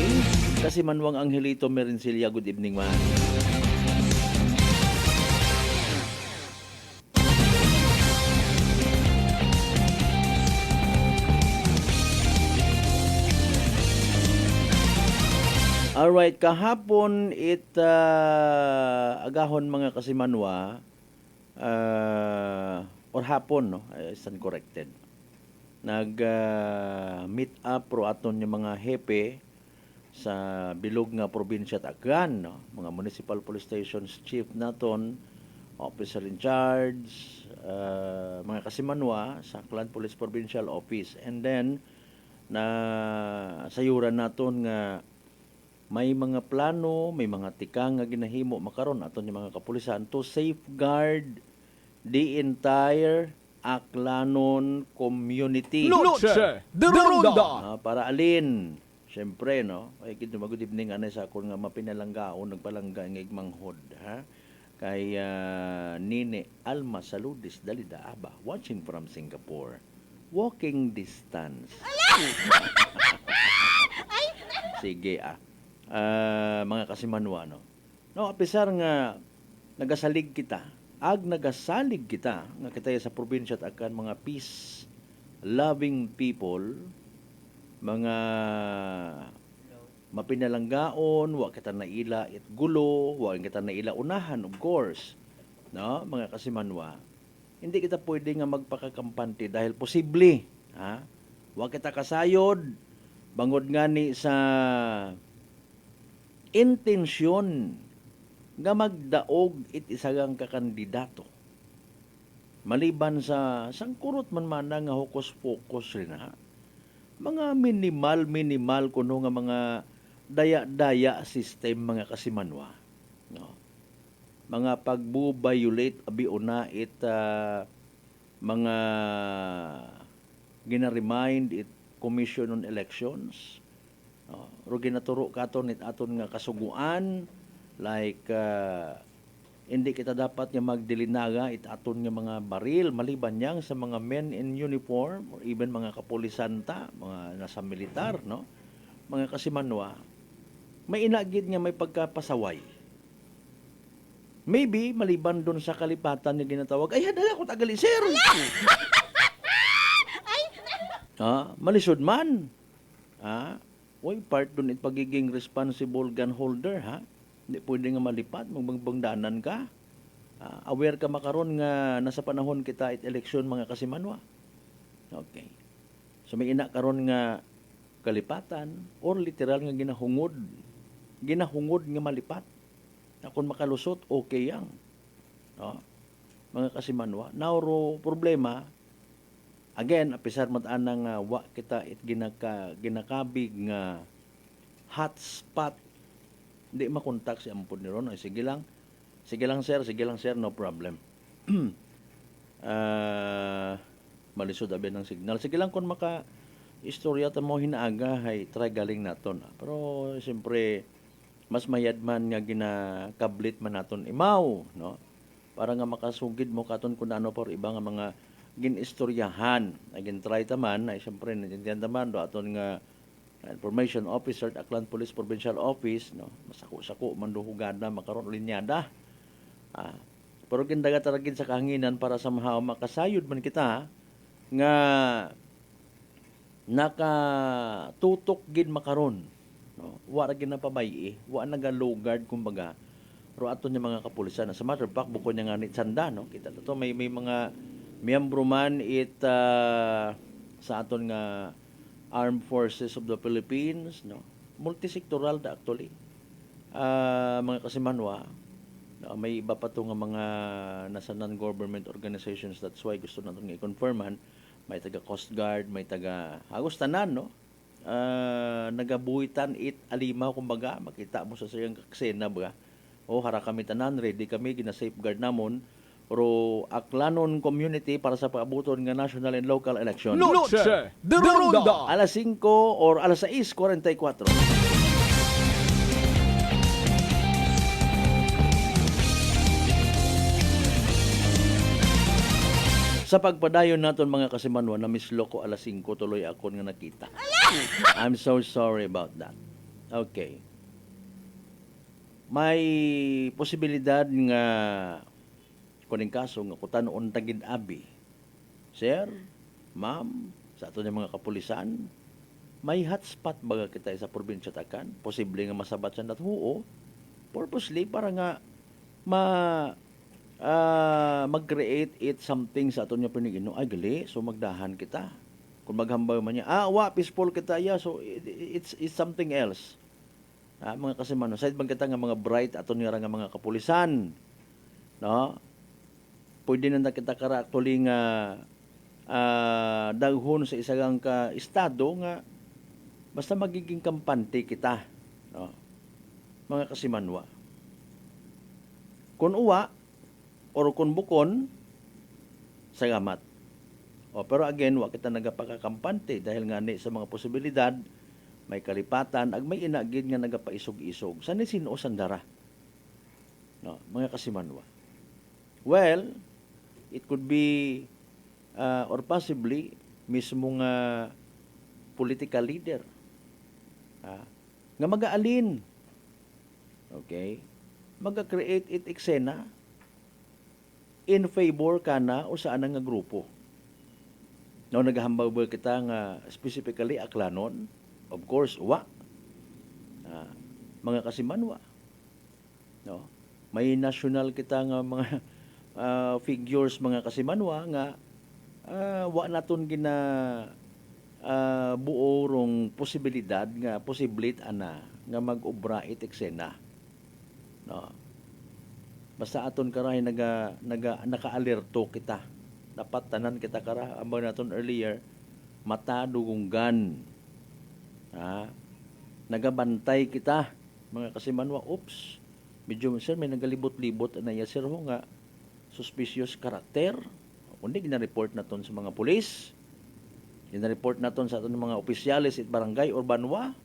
Kasi Manuang Angelito Merencilia, good evening man. Alright, kahapon agahon mga kasimanwa or hapon, no? Isn't corrected. Meet up pro aton yung mga hepe sa bilog nga probinsya Taggan, no? Mga municipal police stations chief naton, officer in charge, mga kasimanwa sa Clan Police Provincial Office, and then na sayuran naton nga may mga plano, may mga tikang nga ginahimo makaron aton yung mga kapulisan to safeguard the entire Aklanon community. Noche de Ronda. Para alin Siyempre, no? Ay, good evening, anay sa akong nga mapinalanggaon, nagpalangga ng manghod, ha? Kay Nini Alma Saludis Dalida Aba, watching from Singapore. Walking distance. Sige, mga kasimanwa, no? No, apisar nga, nagasalig kita, nagasalig kita, nga kita sa probinsya at akan mga peace-loving people, mga mapinalanggaon, wa kita naila it gulo, wa kita naila unahan, of course. No, mga kasimanwa, hindi kita pwede nga magpakakampante dahil posible, ha? Wa kita kasayod, bangod nga ni sa intensyon nga magdaog it isagang kakandidato. Maliban sa sangkurot man nga hukos-pokos rin, ha? Mga minimal kuno nga mga daya-daya system, mga kasimanwa, no? Mga pagbu-violate abiuna it mga gina-remind it Commission on Elections, no? Ro ginaturo katon it aton nga kasuguan like hindi kita dapat nga magdilinaga it aton nga mga baril maliban yang sa mga men in uniform or even mga kapulisanta, mga nasa militar, no? Mga kasimanwa, may inagid nga may pagkapasaway. Maybe maliban doon sa kalipatan nga ginatawag, ay hadala ko tagali sir. Malisod man. Uy, part doon it pagiging responsible gun holder, ha? Hindi pwede nga malipat, magbangdanan ka. Aware ka makaron nga nasa panahon kita it eleksyon, mga kasimanwa. Okay. So may ina karon nga kalipatan or literal nga ginahungod nga malipat. Kung makalusot, okay yang. No? Mga kasimanwa. Now, problema, again, apisar mataan nga wa kita it ginakabig nga hotspot. Hindi makontak si ampun ni Ron. Sige lang sir, no problem. Malisod abi ng signal. Sige lang kung istorya ta mo hinaaga, hay try galing naton. Pero siyempre, mas mayadman nga ginakablit man naton imaw, no? Para nga makasugid mo katon kung ano por iba nga mga ginistoryahan. Again, try taman, ay siyempre, natindihan taman, do aton nga Information Officer at Aklan Police Provincial Office, no? Masako-sako manduhugada makaron linyada. Pero gindaga taragin sa kahanginan para somehow makasayod man kita nga nakatutok gid makaron, no? Wa ra gid na pabay, wa naga-low guard kumbaga. Pero aton yung mga kapulisan, sa matter of fact, bukod niya nga ni Sanda, no? Kita to may mga miyembro man sa aton nga Armed Forces of the Philippines, no? Multisektoral da actually. Mga kasimanwa, no? May iba pa to nga mga nasa non-government organizations, that's why gusto natin i-confirman. May taga Coast Guard, may taga hagos tanan, no? Nagabuhitan it alimaw kumbaga, makita mo sa siyang kaksena ba? Hara kami tanan, ready kami, gina-safeguard namon pero Aklanon community para sa paabuton nga national and local election. Noche de Ronda. Alas 5 or alas 6:44. Sa pagpadayon naton mga kasimanwa, na mislo ko alas 5 tuloy ako nga nakita. I'm so sorry about that. Okay. May posibilidad nga kuning kaso nga kutanon tagid abi. Sir, ma'am, sa ato mga kapulisan, may hotspot baga kita sa probinsya takan? Posible nga masabat sa natuo. Purposely para nga mag-create it something sa ato nga pinigino. Ay gali, so magdahan kita. Kung maghambay man niya, peaceful kita ya, so it's something else. Mga kasimano, side bang kita nga mga bright ato nga mga kapulisan, no? Pwede na kita kara actually nga daghon sa isagang ka estado nga basta magiging kampante kita, no? Mga kasimanwa. Kung uwa or kung bukon, salamat. Pero again, wa kita nagapakakampante dahil nga ni sa mga posibilidad may kalipatan, ag may inagid nga nagapaisog-isog. Saan ni sinuos ang dara? No, mga kasimanwa. Well, it could be or possibly mismo nga political leader nga mag-aalin. Okay? Mag-create it eksena in favor kana o saan nga grupo. No, naghambal kita nga specifically aklanon, of course, mga kasimanwa. No? May national kita nga mga figures mga kasimanwa nga wa naton gina buo rong posibilidad nga posiblit ana nga mag-obra it eksena. No. Basta aton karahay naka-alerto kita. Dapat tanan kita kara ambang naton earlier mata dugunggan. Nagabantay kita mga kasimanwa. Oops. Medyo sir may nagalibot-libot na sir ho nga suspicious karakter. Kundi gina-report naton sa mga pulis. Gina-report naton sa aton mga opisyalis at barangay or banwa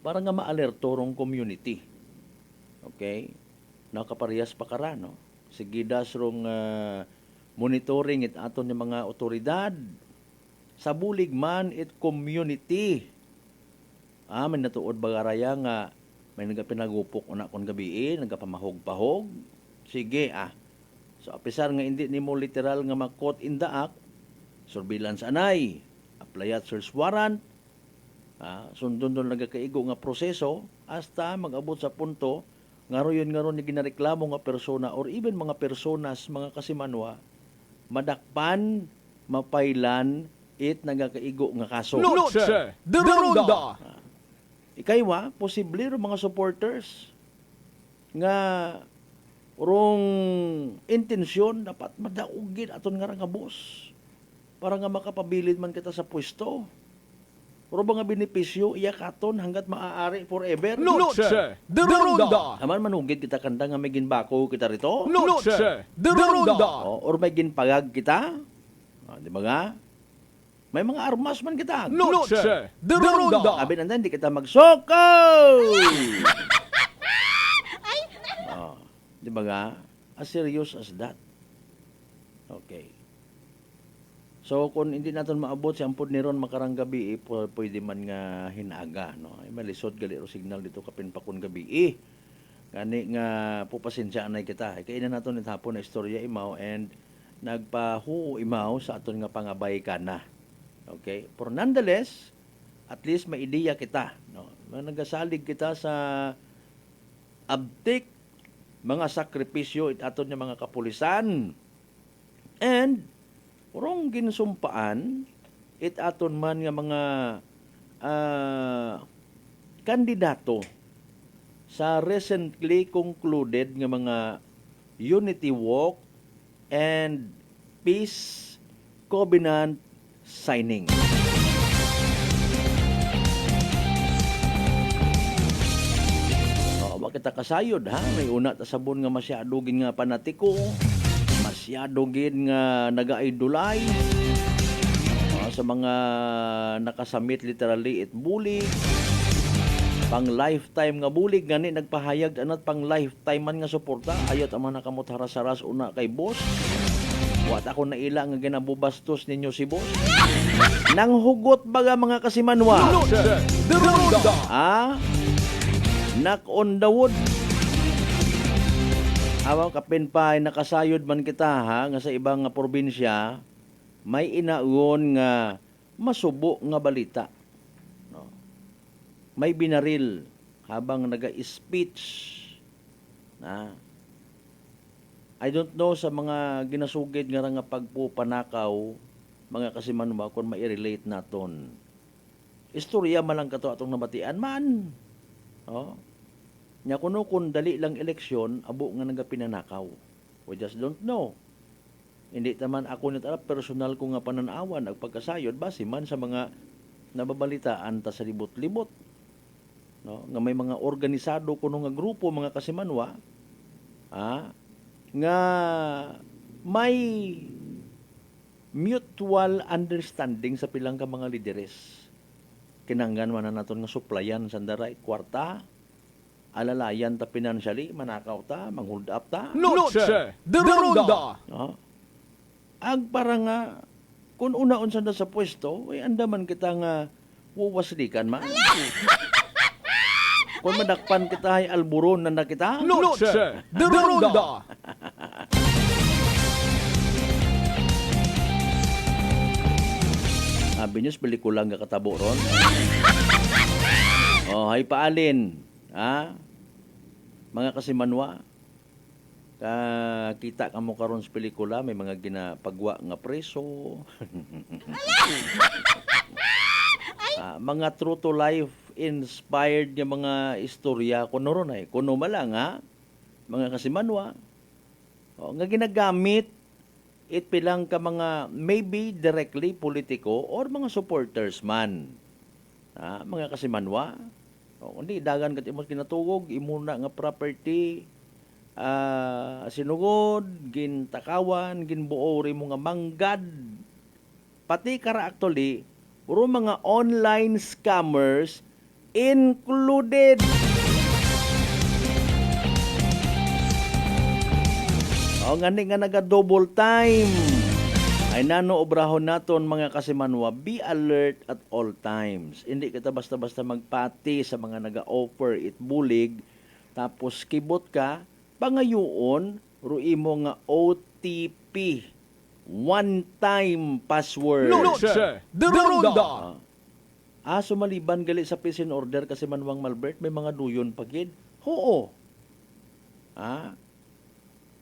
para nga ma-alerto rong community. Okay? Nakaparehas pa kara, no? Sigidas rong monitoring it aton ng mga otoridad sa bulig man it community. May natuod bagaraya nga may nagapinagupok una kon gabi, nagapamahog-pahog. Sige, So, apisar nga hindi nimo literal nga makot in the act, surveillance anay, apply at search warrant, sundon doon nagakaigo nga proseso, hasta mag-abot sa punto, nga ron ni ginareklamo nga persona or even mga personas, mga kasimanwa, madakpan, mapailan, it nagakaigo nga kaso. Noche de Ronda! Ikaywa, posible rin mga supporters nga rong intensyon dapat madaugin aton nga nga boss para nga makapabilid man kita sa pwesto. Pero mga benepisyo iya katon hanggat maaari forever. Noche de Ronda! Aman manugid kita kanda nga may ginbako kita rito. Noche de Ronda! Or may ginpagag kita. Di ba nga? May mga armas man kita. Noche de Ronda! Abi nandan, di kita magsoko! Di ba nga? As serious as that. Okay. So, kung hindi natin maabot si ampod ni Ron makarang gabi, pwede man nga hinaga. No? Malisod gali o signal dito kapin pa kun gabi. Gani nga pupasensya anay kita. Kainan natin ito hapon na istorya imaw and nagpahu imaw sa aton nga pangabay ka na. Okay? Pero nonetheless, at least may ideya kita. No? Nagasalig kita sa abtik mga sakripisyo it aton nga mga kapulisan. And urong ginsumpaan it aton man nga mga kandidato sa recently concluded nga mga Unity Walk and Peace Covenant signing. Kita kasayod may una ta sabon nga masyado gin nga panatiko, masyado gin nga nagaidolay sa mga nakasamit literally it bulig pang lifetime nga bulig gani nagpahayag anat pang lifetime man nga suporta ayot ang mga nakamot haras-haras una kay boss. Wat ako na ila nga ginabubastos ninyo si boss. Nang hugot baga mga kasimanwa. Knock on the wood. Awa kapin pa nakasayod man kita nga sa ibang nga probinsya may inaon nga masubo nga balita. No. May binaril habang naga-speech. I don't know sa mga ginasugid nga pagpupanakaw mga kasimanwa kung mai-relate naton. Istorya man lang kato atong nabatian man. Nya kuno kung dali lang eleksyon, abo nga nagapinanakaw. We just don't know. Hindi taman ako nitara personal ko nga pananawan ang pagkasayod base man sa mga nababalitaan ta sa libot-libot. No, nga may mga organisado kuno nga grupo mga kasimanwa nga may mutual understanding sa pilang ka mga lideres. kinanggan man na naton nga suplayan sa daray kwarta, alalayan ta financially, manakaw ta, manghold up ta. Noche de Ronda. No? Ag para nga kung unaon sa sa pwesto, ay andaman kita nga wuwaslikan man. Kung madakpan kita ay alburon na kita. Noche de Ronda. Sabi niyo, pelikula nga katabo ron. Oh, hay paalin. Ha? Mga kasimanwa. Kita ka mo karon sa pelikula, may mga ginapagwa nga preso. Mga true to life inspired nga mga istorya kuno ron ay. Kuno malang ha? Mga kasimanwa. Oh, nga ginagamit it pilang ka mga maybe directly politiko or mga supporters man. Mga kasimanwa. O, hindi, dagan kat imong kinatugog, imuna nga property, sinugod, gintakawan, ginbuo rin mga manggad. Pati kara actually, puro mga online scammers included. O ngani nga naga-double time. Ay nano-obrahon naton mga kasimanwa, be alert at all times. Hindi kita basta-basta magpati sa mga naga-offer it bulig, tapos kibot ka, pangayoon, ruimo nga OTP, one-time password. Noche de Ronda. Sumaliban gali sa peace and order kasi manwang Malbert, may mga duyon pagid. Oo.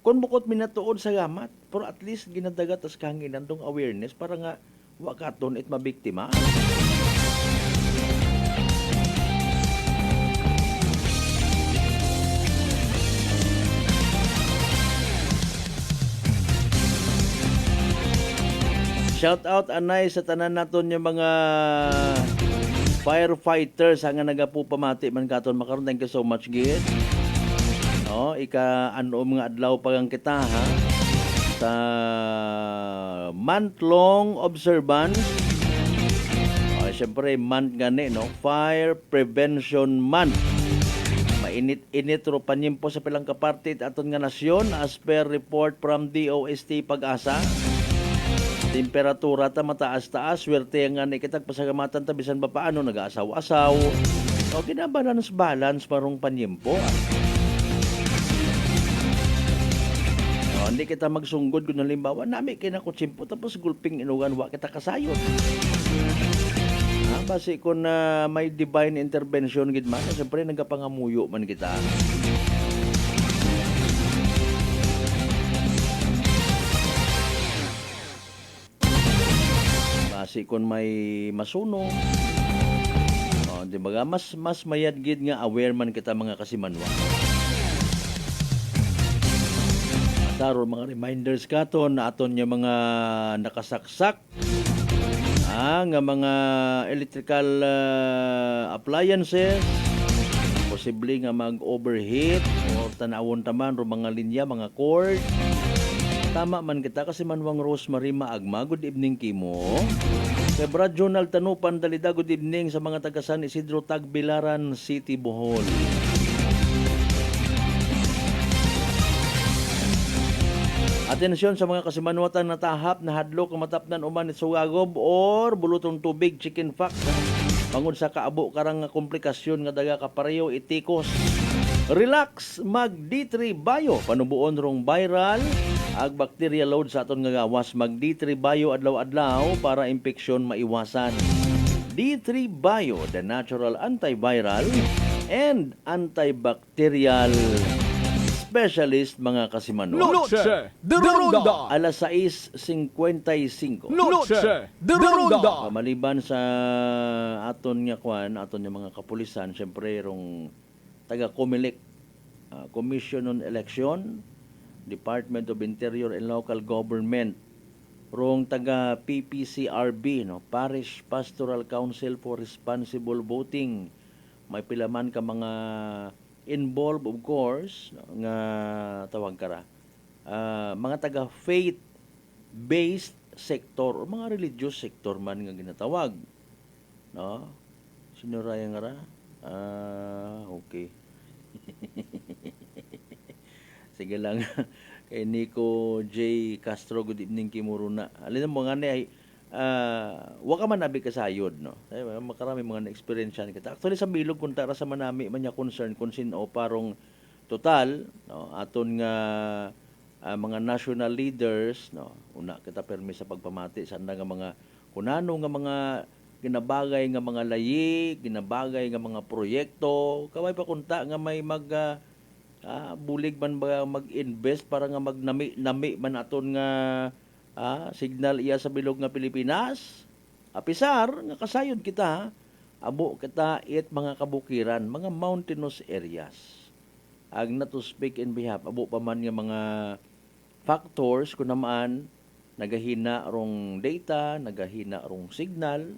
Kung bukod minatuod sa gamat, pero at least ginadagat as kahanginan dong awareness para nga wakaton it mabiktima. Shout out anay sa tanan naton yung mga firefighters nga nagapupamati man katon makaron. Thank you so much, Gid. Ika-anom nga adlaw pagang kita ha sa month-long observance. Siyempre, month gani, no? Fire Prevention Month. Mainit-init ro panyimpo sa pilang kapartit aton nga nasyon as per report from DOST Pag-asa. Temperatura ta mataas-taas, swerte nga ni kitag pasagamatan ta bisan ba paano nag-aasaw-asaw. O ginabalance marong panyimpo. Hindi kita magsunggod kung halimbawa nami kinakutsimpo tapos gulping inugan wa kita kasayon. Basi kung may divine intervention gid man, siyempre nagapangamuyo man kita. Basi kung may masuno, di ba mas mayad gid nga aware man kita mga kasimanwa. Taro mga reminders katon na aton yung mga nakasaksak nga mga electrical appliances, posible nga mag-overheat o tanawon taman ro mga linya, mga cord. Tama man kita kasi manwang Rosemary Maagma, good evening kimo. Kay Brad Jonal Tanupan Dalida, good evening sa mga taga San Isidro Tagbilaran City, Bohol. Atensyon sa mga kasimanwatan na tahap na hadlok ang matapnan uman it sugagob or bulutong tubig, chicken fox. Bangod sa kaabo karang komplikasyon nga daga kapareho itikos. Relax, mag D3 Bio, panubuon rong viral ag bacteria load sa aton nga gawas. Mag D3 Bio adlaw-adlaw para infeksyon maiwasan. D3 Bio, the natural antiviral and antibacterial specialist mga kasimanwa. Noche de Ronda. Alas 6:55. Noche de Ronda. Maliban sa aton nga aton nga mga kapulisan, syempre rong taga COMELEC, Commission on Election, Department of Interior and Local Government, rong taga PPCRB, no, Parish Pastoral Council for Responsible Voting. May pilaman ka mga involved, of course, nga tawag kara, mga taga faith-based sector o mga religious sector man nga ginatawag, no? Sino raya nga ra? Okay. Sige lang. Kay Nico J. Castro, good evening Kimuruna. Alin mo nga ni ay wa ka man abi kasayod, no? Ay makarami mga na-experience kita. Actually sa bilog kun tara sa manami man nya concern kung sino parong total, no? Aton nga mga national leaders, no? Una kita permi sa pagpamati sa nga mga kunano nga mga ginabagay nga mga layi, ginabagay nga mga proyekto, kaway pa kunta nga may bulig man ba mag-invest para nga magnami man aton nga signal iya sa bilog nga Pilipinas. Apisar nga kasayod kita, abo kita it mga kabukiran, mga mountainous areas. Ag na to speak in behalf, abo pa man nga mga factors kung naman nagahina rong data, nagahina rong signal,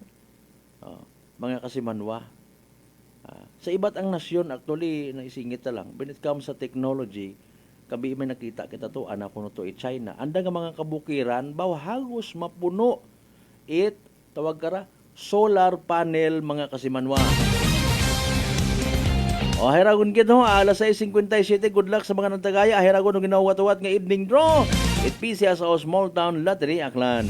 mga kasimanwa. Sa iba't ang nasyon, actually, naisingit na lang, when it comes sa technology, kabi may nakita kita to, anak ko no to, China. Anda nga mga kabukiran, hagos mapuno, tawag kara, solar panel mga kasimanwa. Ahiragon kito, alas 6:57, good luck sa mga nagtagaya. Ahiragon no ginawat-wat nga evening draw. It PCS o Small Town Lottery, Aklan.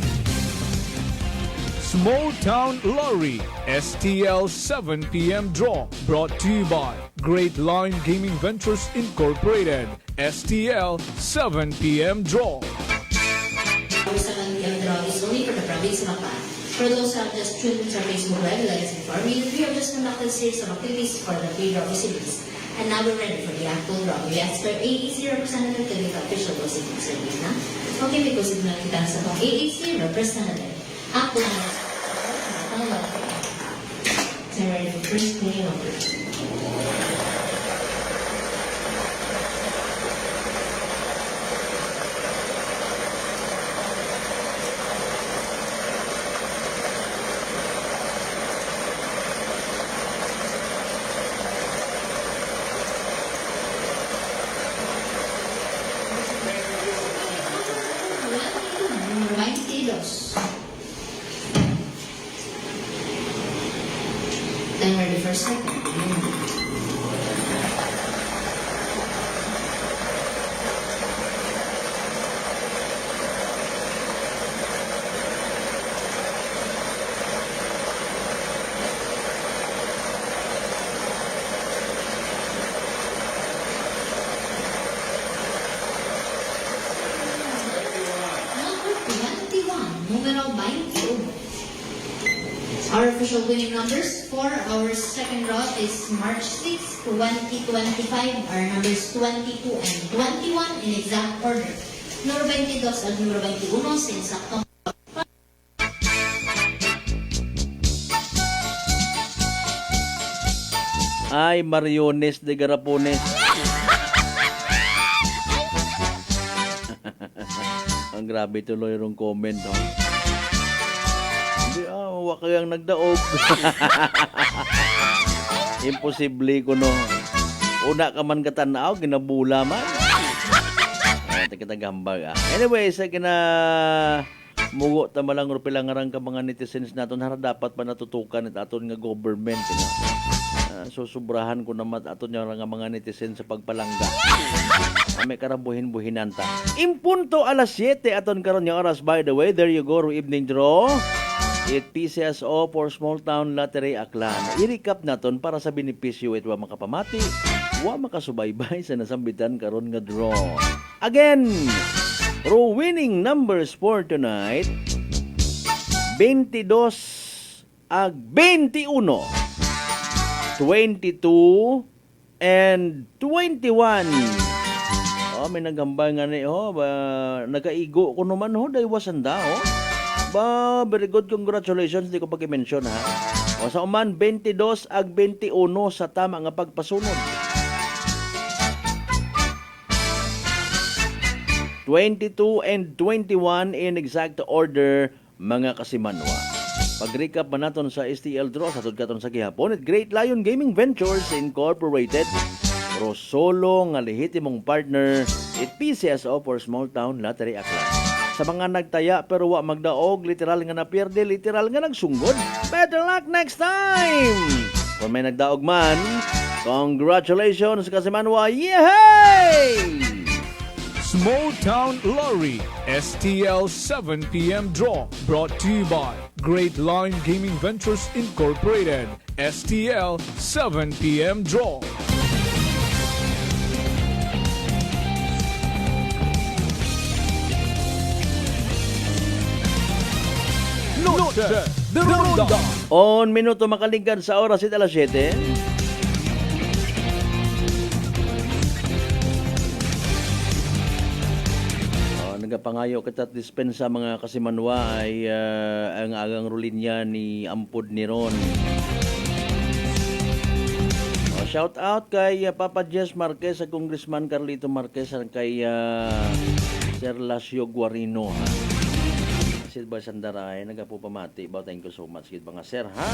Small Town Lottery, STL 7 p.m. draw, brought to you by Great Line Gaming Ventures Incorporated. STL 7 p.m. draw. Draw is only for the province of Mactan. For those who have just tuned into our Facebook Live, let's inform you that we have just conducted a series of activities for the free draw proceedings. And now we're ready for the actual draw. We ask for AAC representative to give official proceedings service na. Okay, may proceed na kita sa pang AAC representative. Ako na so ready for first play number. Then we're ready for second. Our official winning numbers for our second draw is March 6, 2025. Our numbers 22 and 21 in exact order. Numero 22 at numero 21 sa insaktong Ay, Mariones de Garapones. Ang grabe tuloy yung comment, no? Hindi, wak kayang nagdaog. Imposible ko, no? Una ka man katanaw, ginabula man. Ito kita gambag, Anyway, sa mugo tamalang rupilangarang ka mga netizens naton hara dapat pa natutukan at aton nga government, susubrahan ko naman aton nga mga netizens sa pagpalangga. May karabuhin-buhinan ta. Impunto alas 7 aton karon nga oras. By the way, there you go, evening draw. It PCSO for Small Town Lottery Aklan. I-recap naton para sa benepisyo ito wa makapamati, wa makasubaybay sa nasambitan karon nga draw. Again, winning numbers for tonight 22 ag 21, 22 and 21. May nagambay nga ni nagaigo ko naman daywasan da very good, congratulations, di ko pag-i-mention sa uman 22 ag 21 sa tama nga pagpasunod. 22 and 21 in exact order mga kasimanwa. Pag-recap man naton sa STL draw sa tudkaton sa gihapon at Great Lion Gaming Ventures Incorporated. Rosolo nga lehitimong partner it PCSO for Small Town Lottery Aklan. Sa mga nagtaya pero wa magdaog, literal nga napierde, literal nga nagsunggod. Better luck next time! Kung may nagdaog man, congratulations Kasimanwa! Yehey! Small Town Lottery STL 7 p.m. draw brought to you by Great Line Gaming Ventures Incorporated. STL 7 p.m. draw. Noche de Ronda. On minuto makaligad sa oras at alas 7. Nagapangayo kita at dispensa mga Kasimanwa ay ang agang rulinya ni Ampod ni Ron. Shout out kay Papa Jess Marquez sa Congressman Carlito Marquez at kay Sir Lasio Guarino. Sid ba Sandaray nagapupamati. Thank you so much kid mga sir ha.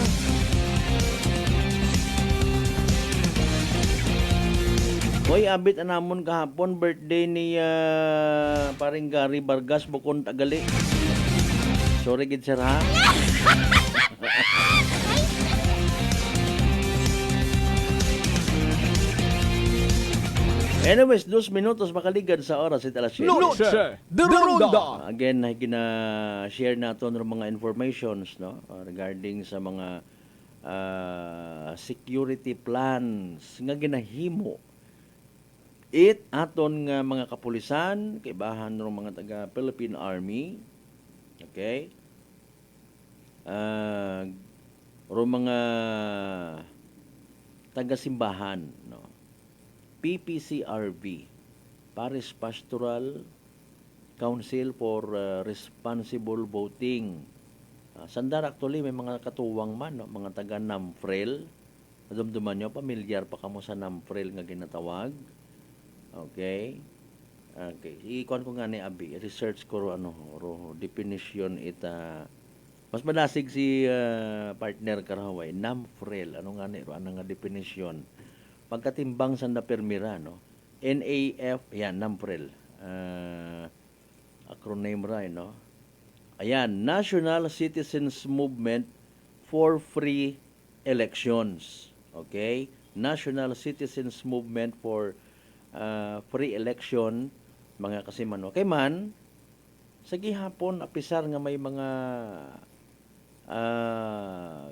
Hoy, abit anamon kahapon birthday ni paring Gary Vargas Bukon Tagali. Sorry gid sir ha. Anyways, 2 minutos makaligad sa oras at alas 7. Noche de Ronda. Again, gina-share naton ng mga informations no regarding sa mga security plans nga ginahimo aton nga mga kapulisan kaibahan ng mga taga Philippine Army. Okay? Mga taga simbahan no. PPCRB, Parish Pastoral Council for Responsible Voting. Sandar actually may mga katuwang man, no? Mga taga NAMFREL. Nadumduman nyo, pamilyar pa kamo sa NAMFREL nga ginatawag. Okay. Okay. Ikuan ko nga ni Abi, research ko definition mas madasig si partner karaway, NAMFREL. Ano nga ni ano nga definition? Pagkatimbang sa napermira, no? NAF, yan, NAMFREL. Acronym ra, no? Ayan, National Citizens Movement for Free Elections. Okay? National Citizens Movement for Free Election, mga Kasimanwa. Kay man, sa gihapon, apisar nga may mga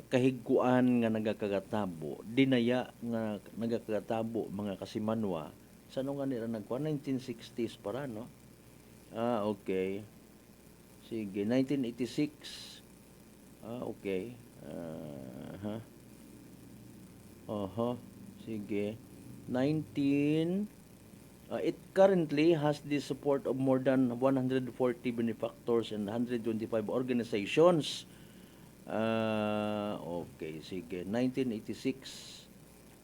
kahiguan nga nagakagatabo, dinaya nga nagakagatabo mga Kasimanwa. Sa ano nga nila nagkuha? 1960s para, no? Okay. Sige, 1986. Okay. Sige. It currently has the support of more than 140 benefactors and 125 organizations. Okay, sige. 1986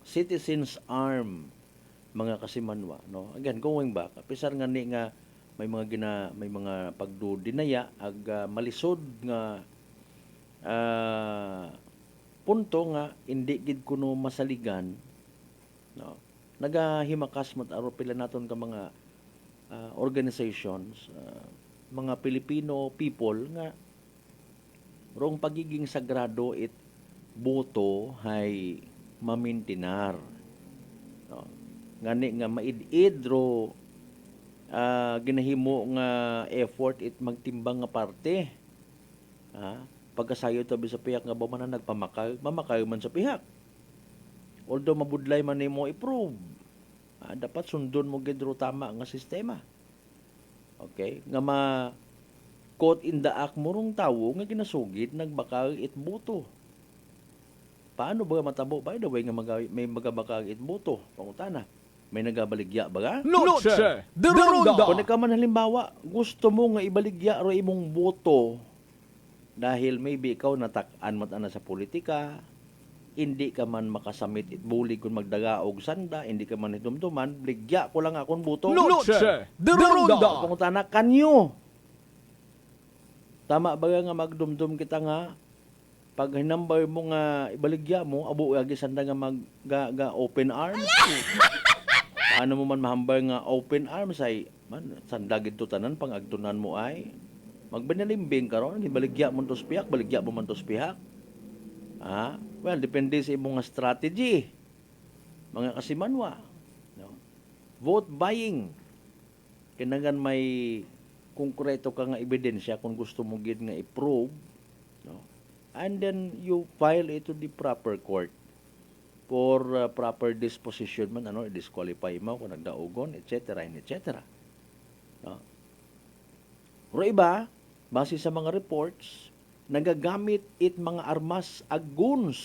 Citizens Arm, mga Kasimanwa, no? Again, going back, pisar nga ni nga may mga pagdudinaya ag malisod nga punto nga hindi gid kuno masaligan, no? Nagahimakas mat aro pila naton ka mga organizations, mga Filipino people nga rong pagiging sagrado boto hay mamintinar, no? Ngani nga maid-id ro ginahimo nga effort magtimbang nga parte, pagkasayo tabi sa pihak nga ba man mamakay man sa pihak, although mabudlay man nimo i-prove, dapat sundon mo gid ro tama nga sistema. Okay, nga caught in the act mo rong tawo nga ginasugid nagbakag boto. Paano ba matabo? By the way, nga may magabakag boto. Pangutana, may nagabaligya ba ga? Noche de Ronda. Kung ka man halimbawa, gusto mo nga ibaligya ro imong boto dahil maybe ikaw natak-an matana sa politika, hindi ka man makasamit bulig kung magdagaog sanda, hindi ka man hitumtuman, bligya ko lang akong boto. Noche de Ronda. Pangutana, kanyo. Tama ba nga magdumdum kita nga pag hinambay mo nga ibaligya mo, abo agi sanda nga open arms. Paano mo man mahambay nga open arms ay man sanda gid tanan pang agtunan mo ay magbinalimbing karon ibaligya mo tos pihak, baligya mo man tos pihak. Well, depende sa imong nga strategy. Mga kasimanwa. No? Vote buying. Kinangan may konkreto ka nga ebidensya kung gusto mo gid nga i-prove. No? And then you file it to the proper court for proper disposition man, i-disqualify mo kung nagdaogon, etc. etc. No? Pero iba, base sa mga reports, nagagamit it mga armas aguns.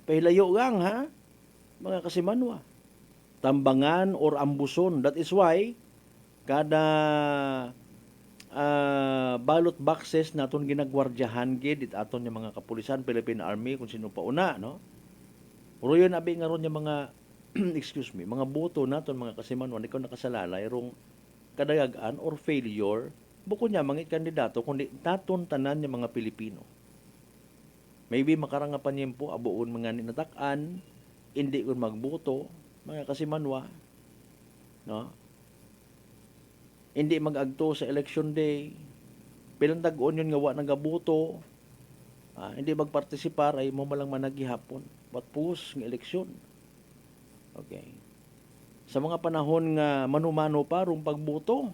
Pahilayo gang, ha? Mga kasimanwa. Tambangan or ambuson. That is why, kada ballot boxes naton ginagwardyahan gid aton yung mga kapulisan, Philippine Army, kung sino pa una, no? Pero yun, abi nga ron yung mga, excuse me, mga boto naton mga kasimanwa, ikaw nakasalalay, rong kadagagan or failure, buko niya mga kandidato, kundi naton tanan yung mga Pilipino. Maybe makarangapan niyo po, abuon mga ninatakan, hindi ko magboto, mga kasimanwa, no? Hindi mag-agto sa election day, pilang tag-on yun nga wa nagaboto, hindi magpartisipar, ay mo malang managihapon, patpus ng eleksyon. Okay. Sa mga panahon nga manumano pa, rong pagboto,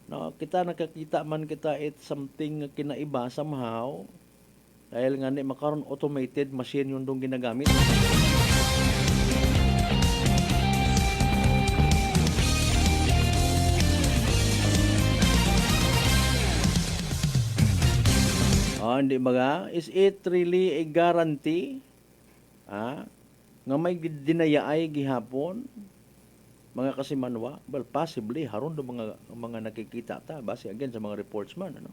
no, kita nakakita man kita it's something kinaiba somehow, dahil nga ni makaron automated machine yung dong ginagamit. Hindi ba? Is it really a guarantee nga may dinayaay gihapon mga kasimanwa? Well, possibly haron do mga nakikita ta base again sa mga reports man, ano?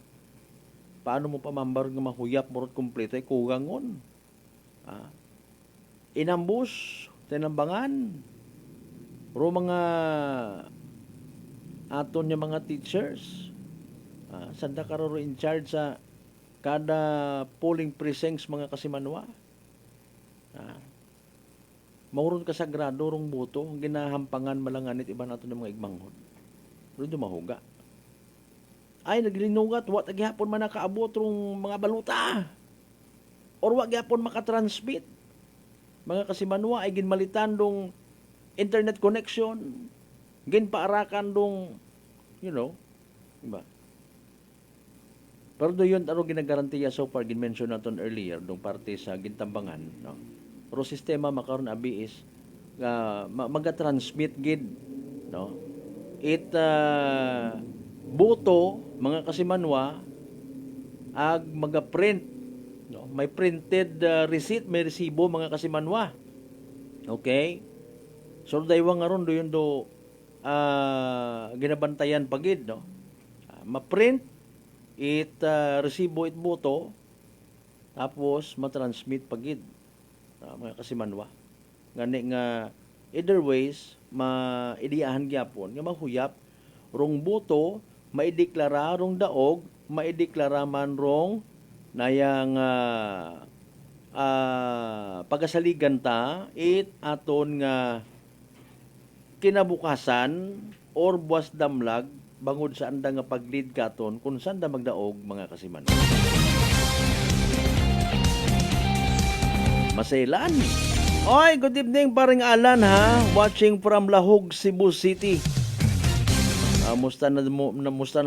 Paano mo pa mambar nga mahuyap morot kompleto ay kugangon? Inambus, tinambangan, ro mga aton niya mga teachers, sanda ka ro in charge sa kada polling precincts mga kasimanwa. Mauron ka sa grado rong boto, ginahampangan malanganit iba nato ng mga igmanghod. Pero di mahuga. Ay, naglinugat, wa taghapon man nakaabot rong mga baluta. Or wa gyapon makatransmit. Mga kasimanwa ay ginmalitan dong internet connection, ginpaarakan dong, diba? Pero doon ano ginagarantiya so far, gin-mention natin earlier, dong parte sa gintambangan, no? Pero sistema makaroon abi is maga-transmit gid, no? It boto mga kasimanwa ag maga-print, no? May printed receipt, may resibo mga kasimanwa. Okay? So daywang aron do yun do ginabantayan pagid, no? Ma-print it resibo it boto tapos matransmit pagid mga kasimanwa ngani nga either ways maidiahan gyapon nga mahuyap rong boto maideklara rong daog maideklara man rong nayang pagasaligan ta it aton nga kinabukasan or buwas damlag bangod sa anda nga paglid katon kung saan da magdaog mga kasiman. Masailan. Oy, good evening paring Alan, ha? Watching from Lahog, Cebu City. Musta na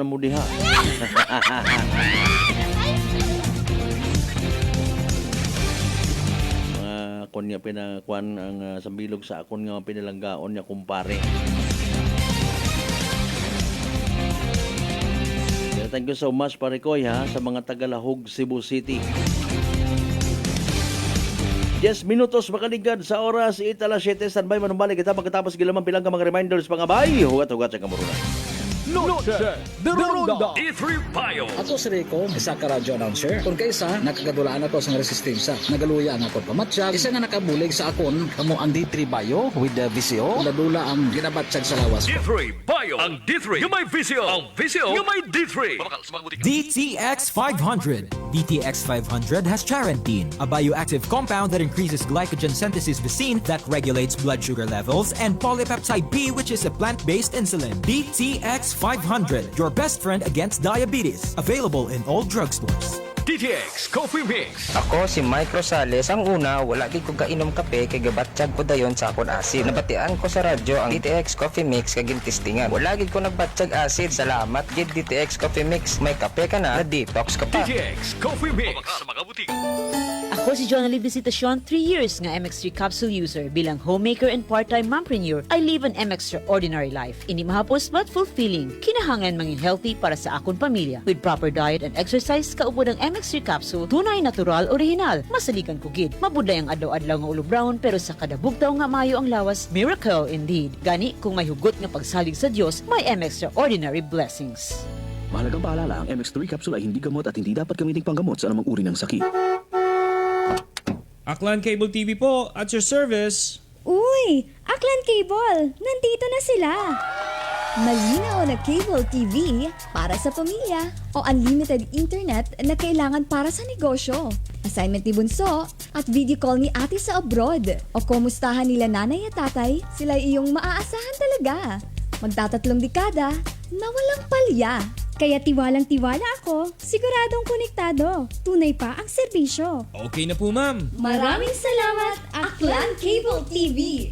mo diha? Akon nga pinakuan ang sambilog sa akon nga pinalanggaon niya kumpare. Thank you so much pare Koy, ha, sa mga taga-Lahog, Cebu City. 10 minutos makaligad sa oras 8:07. Standby manumbalik kita pagkatapos gilamang bilang ka mga reminders pangabay. Hugat-hugat sa kamurunan. Noche de Ronda E3 Payo. Ako si Rico, isa ka radio announcer. Kung kaysa, nakagadulaan ako sa resistensya. Nagaluya ang ako pamatsyag. Isa nga nakabulig sa akon, kamo ang D3 Payo with the VCO. Nadula ang ginabatsyag sa lawas ko. D3 Payo. Ang D3 yung may VCO. Ang VCO yung may D3. DTX 500. DTX 500 has charantine, a bioactive compound that increases glycogen synthesis vacine that regulates blood sugar levels, and polypeptide B, which is a plant-based insulin. DTX 500, your best friend against diabetes. Available in all drugstores. DTX Coffee Mix. Ako si Mike Rosales. Ang una, wala gid ko kainom kape kay gabatsyag ko dayon sa akon acid. Nabatian ko sa radyo ang DTX Coffee Mix kay gintistingan. Wala gid ko nagbatsyag acid. Salamat gid DTX Coffee Mix. May kape ka na detox ka pa. DTX Coffee Mix. Sa mga butik. Ako si Jonalyn Visitacion, 3 years nga MX3 capsule user. Bilang homemaker and part-time mompreneur, I live an extraordinary life. Hindi mahapos but fulfilling. Kinahangan mangin healthy para sa akon pamilya. With proper diet and exercise, kaupod ang MX3 capsule, tunay, natural, original. Masalikan ko gid. Mabuday ang adlaw-adlaw nga ulo brown, pero sa kada bugtaw nga mayo ang lawas, miracle indeed. Gani, kung may hugot nga pagsalig sa Dios, may extraordinary blessings. Mahalagang paalala, ang MX3 capsule ay hindi gamot at hindi dapat gamitin panggamot sa anumang uri ng sakit. Aklan Cable TV po, at your service. Uy! Aklan Cable! Nandito na sila! Malinaw na cable TV para sa pamilya o unlimited internet na kailangan para sa negosyo. Assignment ni Bunso at video call ni ate sa abroad. O kumustahan nila nanay at tatay, sila iyong maaasahan talaga. Magtatatlong dekada na walang palya. Kaya tiwalang-tiwala ako, siguradong konektado. Tunay pa ang serbisyo. Okay na po, ma'am. Maraming salamat, Aklan Cable TV!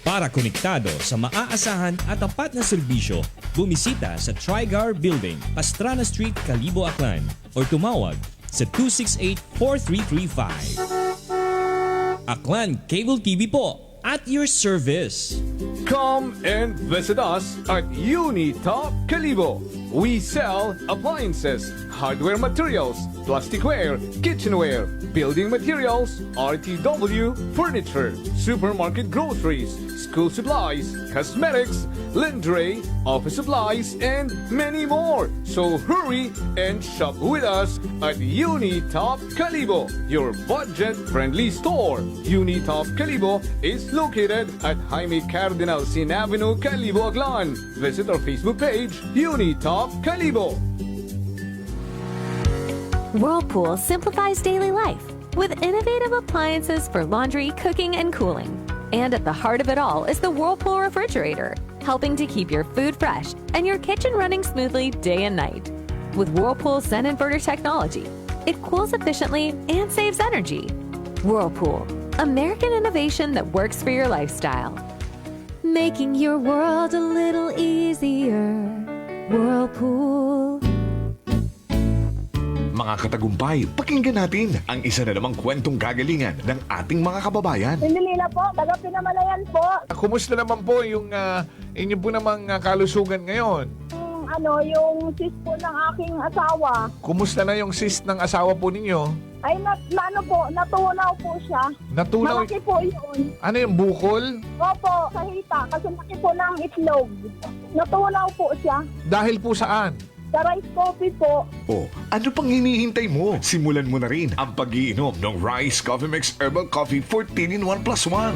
Para konektado sa maaasahan at tapat na serbisyo, bumisita sa Trigar Building, Pastrana Street, Calibo, Aklan or tumawag sa 268-4335. Aklan Cable TV po, at your service. Come and visit us at Unitop Calibo. We sell appliances, hardware materials, plasticware, kitchenware, building materials, RTW, furniture, supermarket groceries, school supplies, cosmetics, lingerie, office supplies, and many more. So hurry and shop with us at Unitop Calibo, your budget-friendly store. Unitop Calibo is located at Jaime Cardinal Sin Avenue, Calibo, Aklan. Visit our Facebook page, Unitop Calibo. Whirlpool simplifies daily life with innovative appliances for laundry, cooking, and cooling. And at the heart of it all is the Whirlpool refrigerator, helping to keep your food fresh and your kitchen running smoothly day and night. With Whirlpool Zen inverter technology, it cools efficiently and saves energy. Whirlpool, American innovation that works for your lifestyle. Making your world a little easier. Whirlpool. Mga katagumpay, pakinggan natin ang isa na namang kwentong gagalingan ng ating mga kababayan. Pindilila po, taga Pinamalayan po. Kumusta naman po yung inyo po namang kalusugan ngayon? Yung sis po ng aking asawa. Kumusta na yung sis ng asawa po ninyo? Ay, natunaw po siya. Natunaw? Malaki po yun. Ano yung bukol? Opo, sa hita, kasi laki po ng itlog. Natunaw po siya. Dahil po saan? Sa rice coffee po. Oh, ano pang hinihintay mo? Simulan mo na rin ang pag-iinom ng Rice Coffee Mix Herbal Coffee 14-in-1+1.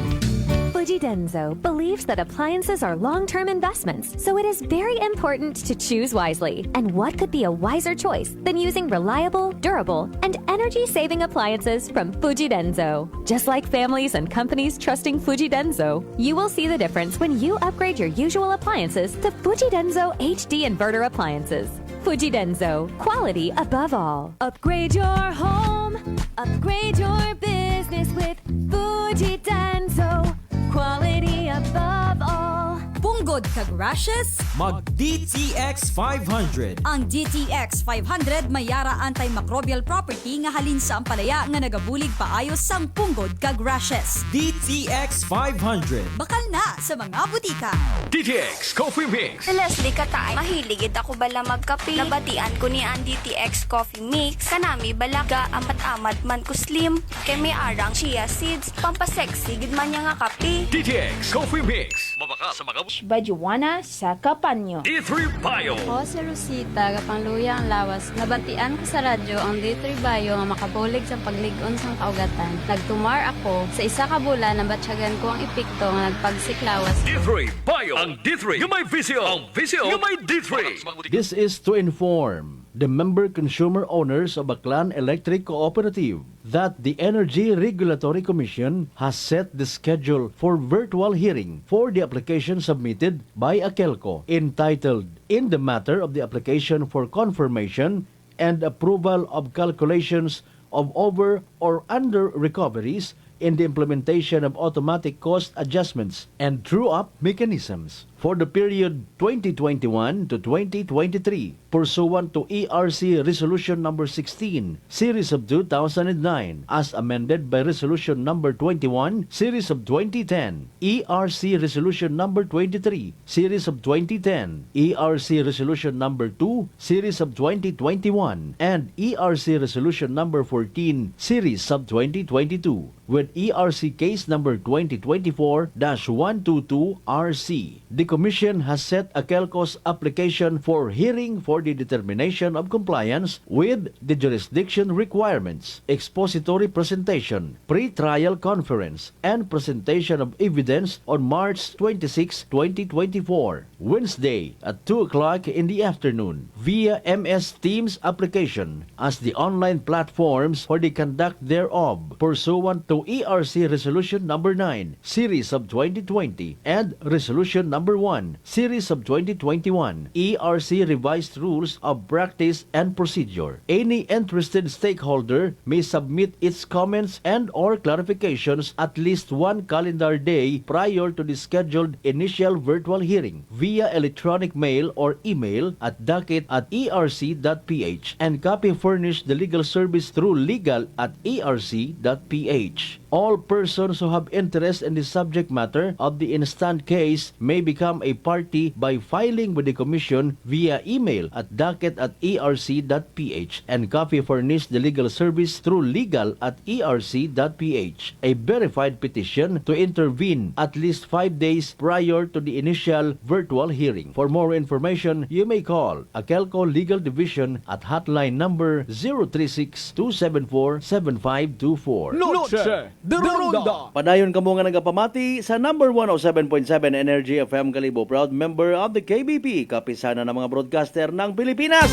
Fuji Denso believes that appliances are long-term investments, so it is very important to choose wisely. And what could be a wiser choice than using reliable, durable, and energy-saving appliances from Fuji Denso? Just like families and companies trusting Fuji Denso, you will see the difference when you upgrade your usual appliances to Fuji Denso HD inverter appliances. Fuji Denso, quality above all. Upgrade your home, upgrade your business with Fuji Denso. Quality above all. Punggod kag rashes? Mag DTX 500. Ang DTX 500 may yara antimicrobial property nga halin sa ampalaya nga nagabulig paayos sang punggod kag rashes. DTX 500. Bakal na sa mga butika. DTX Coffee Mix. Si Leslie Katay, mahiligid ako bala magkape. Nabatian ko ni ang DTX Coffee Mix. Kanami balaga amat-amat man ko slim. Kay may arang chia seeds. Pampasexy gid man niya nga kape. DTX Coffee Mix. Mabaka sa mga Bajuana sa Kapanyo. D3 Bio. Ako si Rosita, kapangluya ang lawas. Nabatian ko sa radyo ang D3 Bio nga makabulig sa pagligon sang kaugatan. Nagtumar ako sa isa ka bulan na batsyagan ko ang epekto nga nagpagsiklawas. D3 Bio. Ang D3 yung may visyo. Ang visyo yung may D3. This is to inform the member consumer owners of Aklan Electric Cooperative that the Energy Regulatory Commission has set the schedule for virtual hearing for the application submitted by Akelco entitled In the Matter of the Application for Confirmation and approval of calculations of over or under recoveries in the implementation of automatic cost adjustments and true-up mechanisms for the period 2021 to 2023 pursuant to ERC Resolution Number 16, Series of 2009, as amended by Resolution Number 21, Series of 2010, ERC Resolution Number 23, Series of 2010, ERC Resolution Number 2, Series of 2021, and ERC Resolution Number 14, Series of 2022, with ERC Case Number 2024-122RC. The Commission has set a CELCOS application for hearing for the determination of compliance with the jurisdiction requirements, expository presentation, pre-trial conference, and presentation of evidence on March 26, 2024, Wednesday at 2 o'clock in the afternoon via MS Teams application as the online platforms for the conduct thereof pursuant to ERC Resolution Number 9, Series of 2020, and Resolution Number 1, Series of 2021, ERC Revised Rules of Practice and Procedure. Any interested stakeholder may submit its comments and or clarifications at least one calendar day prior to the scheduled initial virtual hearing via electronic mail or email at docket@erc.ph and copy furnish the legal service through legal@erc.ph. All persons who have interest in the subject matter of the instant case may become a party by filing with the Commission via email at docket@erc.ph and copy furnish the legal service through legal@erc.ph. A verified petition to intervene at least 5 days prior to the initial virtual hearing. For more information, you may call Akelco Legal Division at hotline number 036-274-7524. Noche de Ronda. Padayon kamo nga nagapamati sa number 107.7 Energy FM Kalibo, proud member of the KBP, kapisana ng mga broadcaster ng Pilipinas.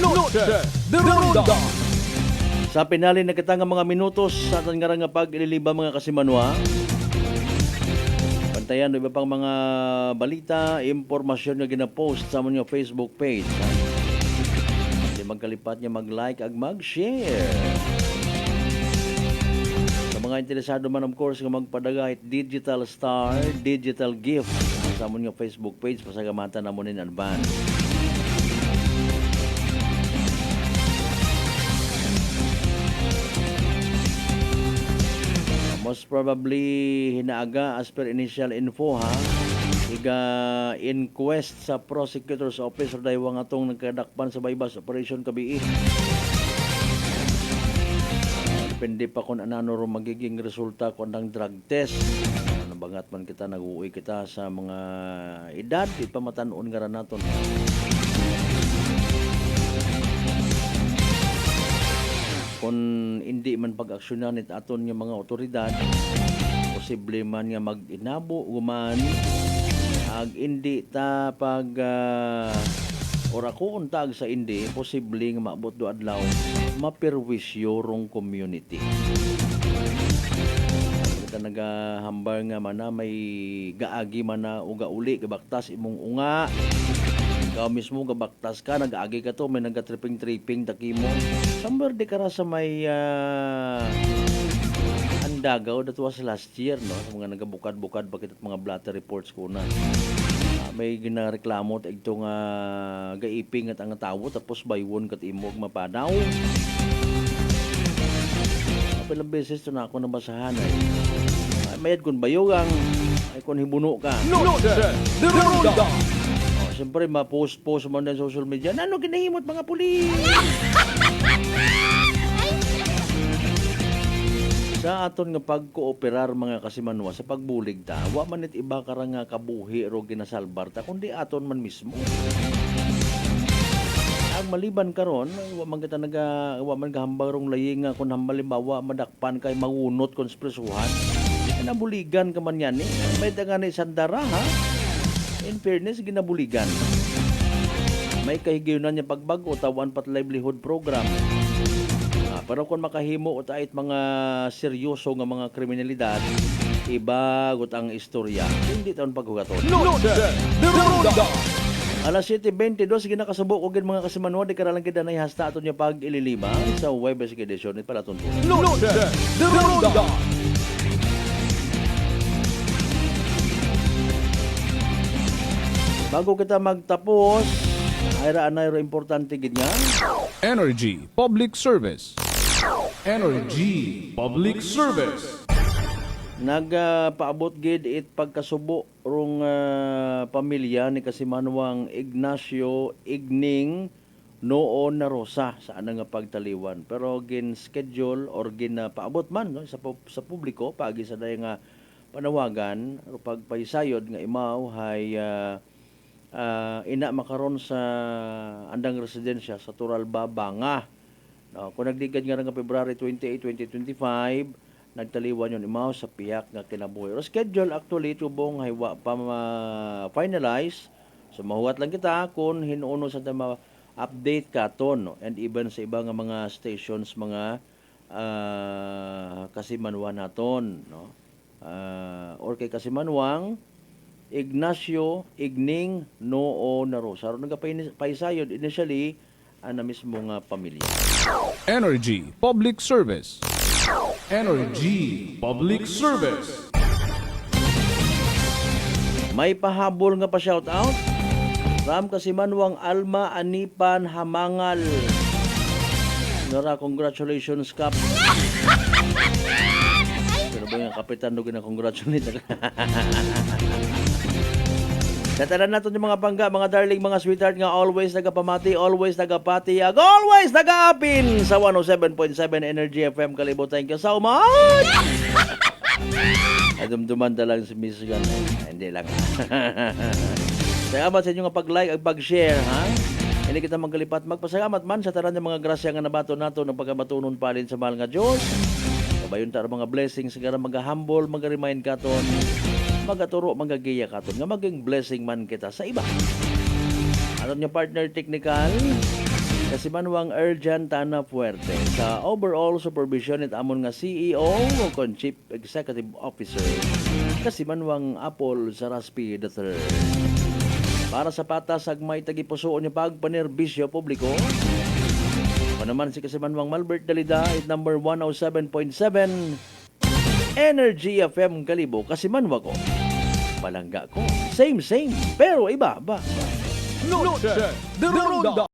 Noche de Ronda. Sa pinali na kita nga mga minutos sa ating nga nga pag-ililiba mga kasimanwa. Pantayan do iba pang mga balita, impormasyon nga gina-post sa among Facebook page. Hindi magkalipat niya mag-like ag mag-share. Sa mga interesado man of course nga magpadagay digital star, digital gift sa among Facebook page pasagamatan na mo in advance. Most probably hinaaga as per initial info ha. Iga inquest sa prosecutor's office or daywang atong nagkadakpan sa bypass operation kabii. Depende pa kung ano ro magiging resulta kung ang drug test. Nabangat man kita nag-uwi kita sa mga edad di pa matanon nga naton. Kung hindi man pag-aksyonan it aton nga mga otoridad, posible man nga mag-inabo guman ag hindi ta pag ora ko untag sa hindi posible nga maabot do adlaw maperwisyo rong community. Kita nagahambar nga mana may gaagi man na uga uli gabaktas imong unga. Ikaw mismo gabaktas ka, nag-agi ka to, may nag-tripping takimo. Sambar di ka sa may andagaw, that was last year, no? Sa mga nagabukad-bukad, bakit at mga blatter reports ko na. May ginareklamo at itong gaiping at ang tawo, tapos baywon kat imog mapadaw. Kapilang beses ito na ako nabasahan ay. Mayad kung bayugang, ay kung hibuno ka. Noche de Ronda. Siyempre, ma-post-post mo na sa social media. Ano ginahimot mga pulis? Sa aton nga pagkooperar mga kasimanwa sa pagbulig ta, wa man it iba karang nga kabuhi ro ginasalbar ta, kundi aton man mismo. Ang maliban karon, wa man kita wa man kahambang rong laying nga kun halimbawa madakpan kay mangunot kon presuhan. Nabuligan ka man yan eh. May daga ni sandara ha. In fairness, ginabuligan. May kahigayunan niya pagbago, tawan pat livelihood program. Pero kung makahimo o tait mga seryoso nga mga kriminalidad, Ibagot ang istorya. Hindi taon paghugaton. Noche de Ronda. Alas 7:22, sige nakasubok og mga kasimanwa, di karalang kita na ihasta aton niya pag ililima sa Webes edisyon. Ito pala tunto. Noche de Ronda. Bago kita magtapos, ayra importante gid nga. Energy Public Service. Energy Public Service. Nagpaabot gid it pagkasubo rong pamilya ni Kasimanwang Ignacio Igning noon na Rosa sa nga pagtaliwan, pero gin schedule or gin paabot man no, sa publiko pagi sa day nga panawagan o pagpaisayod nga imaw hay ina makaron sa andang residensya sa Turalba, Banga. No, kung nagdigad nga nga February 28, 2025, nagtaliwan yun imaw sa piyak nga kinabuhi. Pero schedule actually tubong haywa pa finalize. So mahuwat lang kita kung hinuuno sa update katon no? And even sa iba nga mga stations mga Kasimanwan naton no. Or kay Kasimanwang Ignacio Igning Noo na Rosa. Aron nagapaisayod initially na mismo nga pamilya. Energy Public Service. Energy Public Service. May pahabol nga pa shout out. Ram Kasimanwang Alma Anipan Hamangal. Nara, congratulations kap. Pero ba yung kapitan doon na congratulate? Tatalan natin yung mga bangga, mga darling, mga sweetheart nga always nagapamati, always nagapatiyag, always nagaapin sa 107.7 Energy FM Kalibo. Thank you so much! Ay, dumduman lang si Miss Gan. Hindi lang. Salamat sa inyo nga pag-like at pag-share, ha? Hindi kita magkalipat. Magpasalamat man sa tanan ng mga grasya nga nabato nato ng pagkabatunon palin sa mahal nga Diyos. Kabayon ta mga blessings, sigara mag-humble, mag-remind katon, magaturo, magagiya katon, nga maging blessing man kita sa iba. Aton niya partner technical, Kasimanwang Erjan Tana Fuerte. Sa overall supervision it amon nga CEO o Chief Executive Officer, Kasimanwang Apple Saraspi III. Para sa patas agmay tagipusoon niya pagpanerbisyo publiko. Naman si Kasimanwang Malbert Dalida at number 107.7 Energy FM Kalibo. Kasimanwa ko, palangga ko, same pero iba. Noche de Ronda.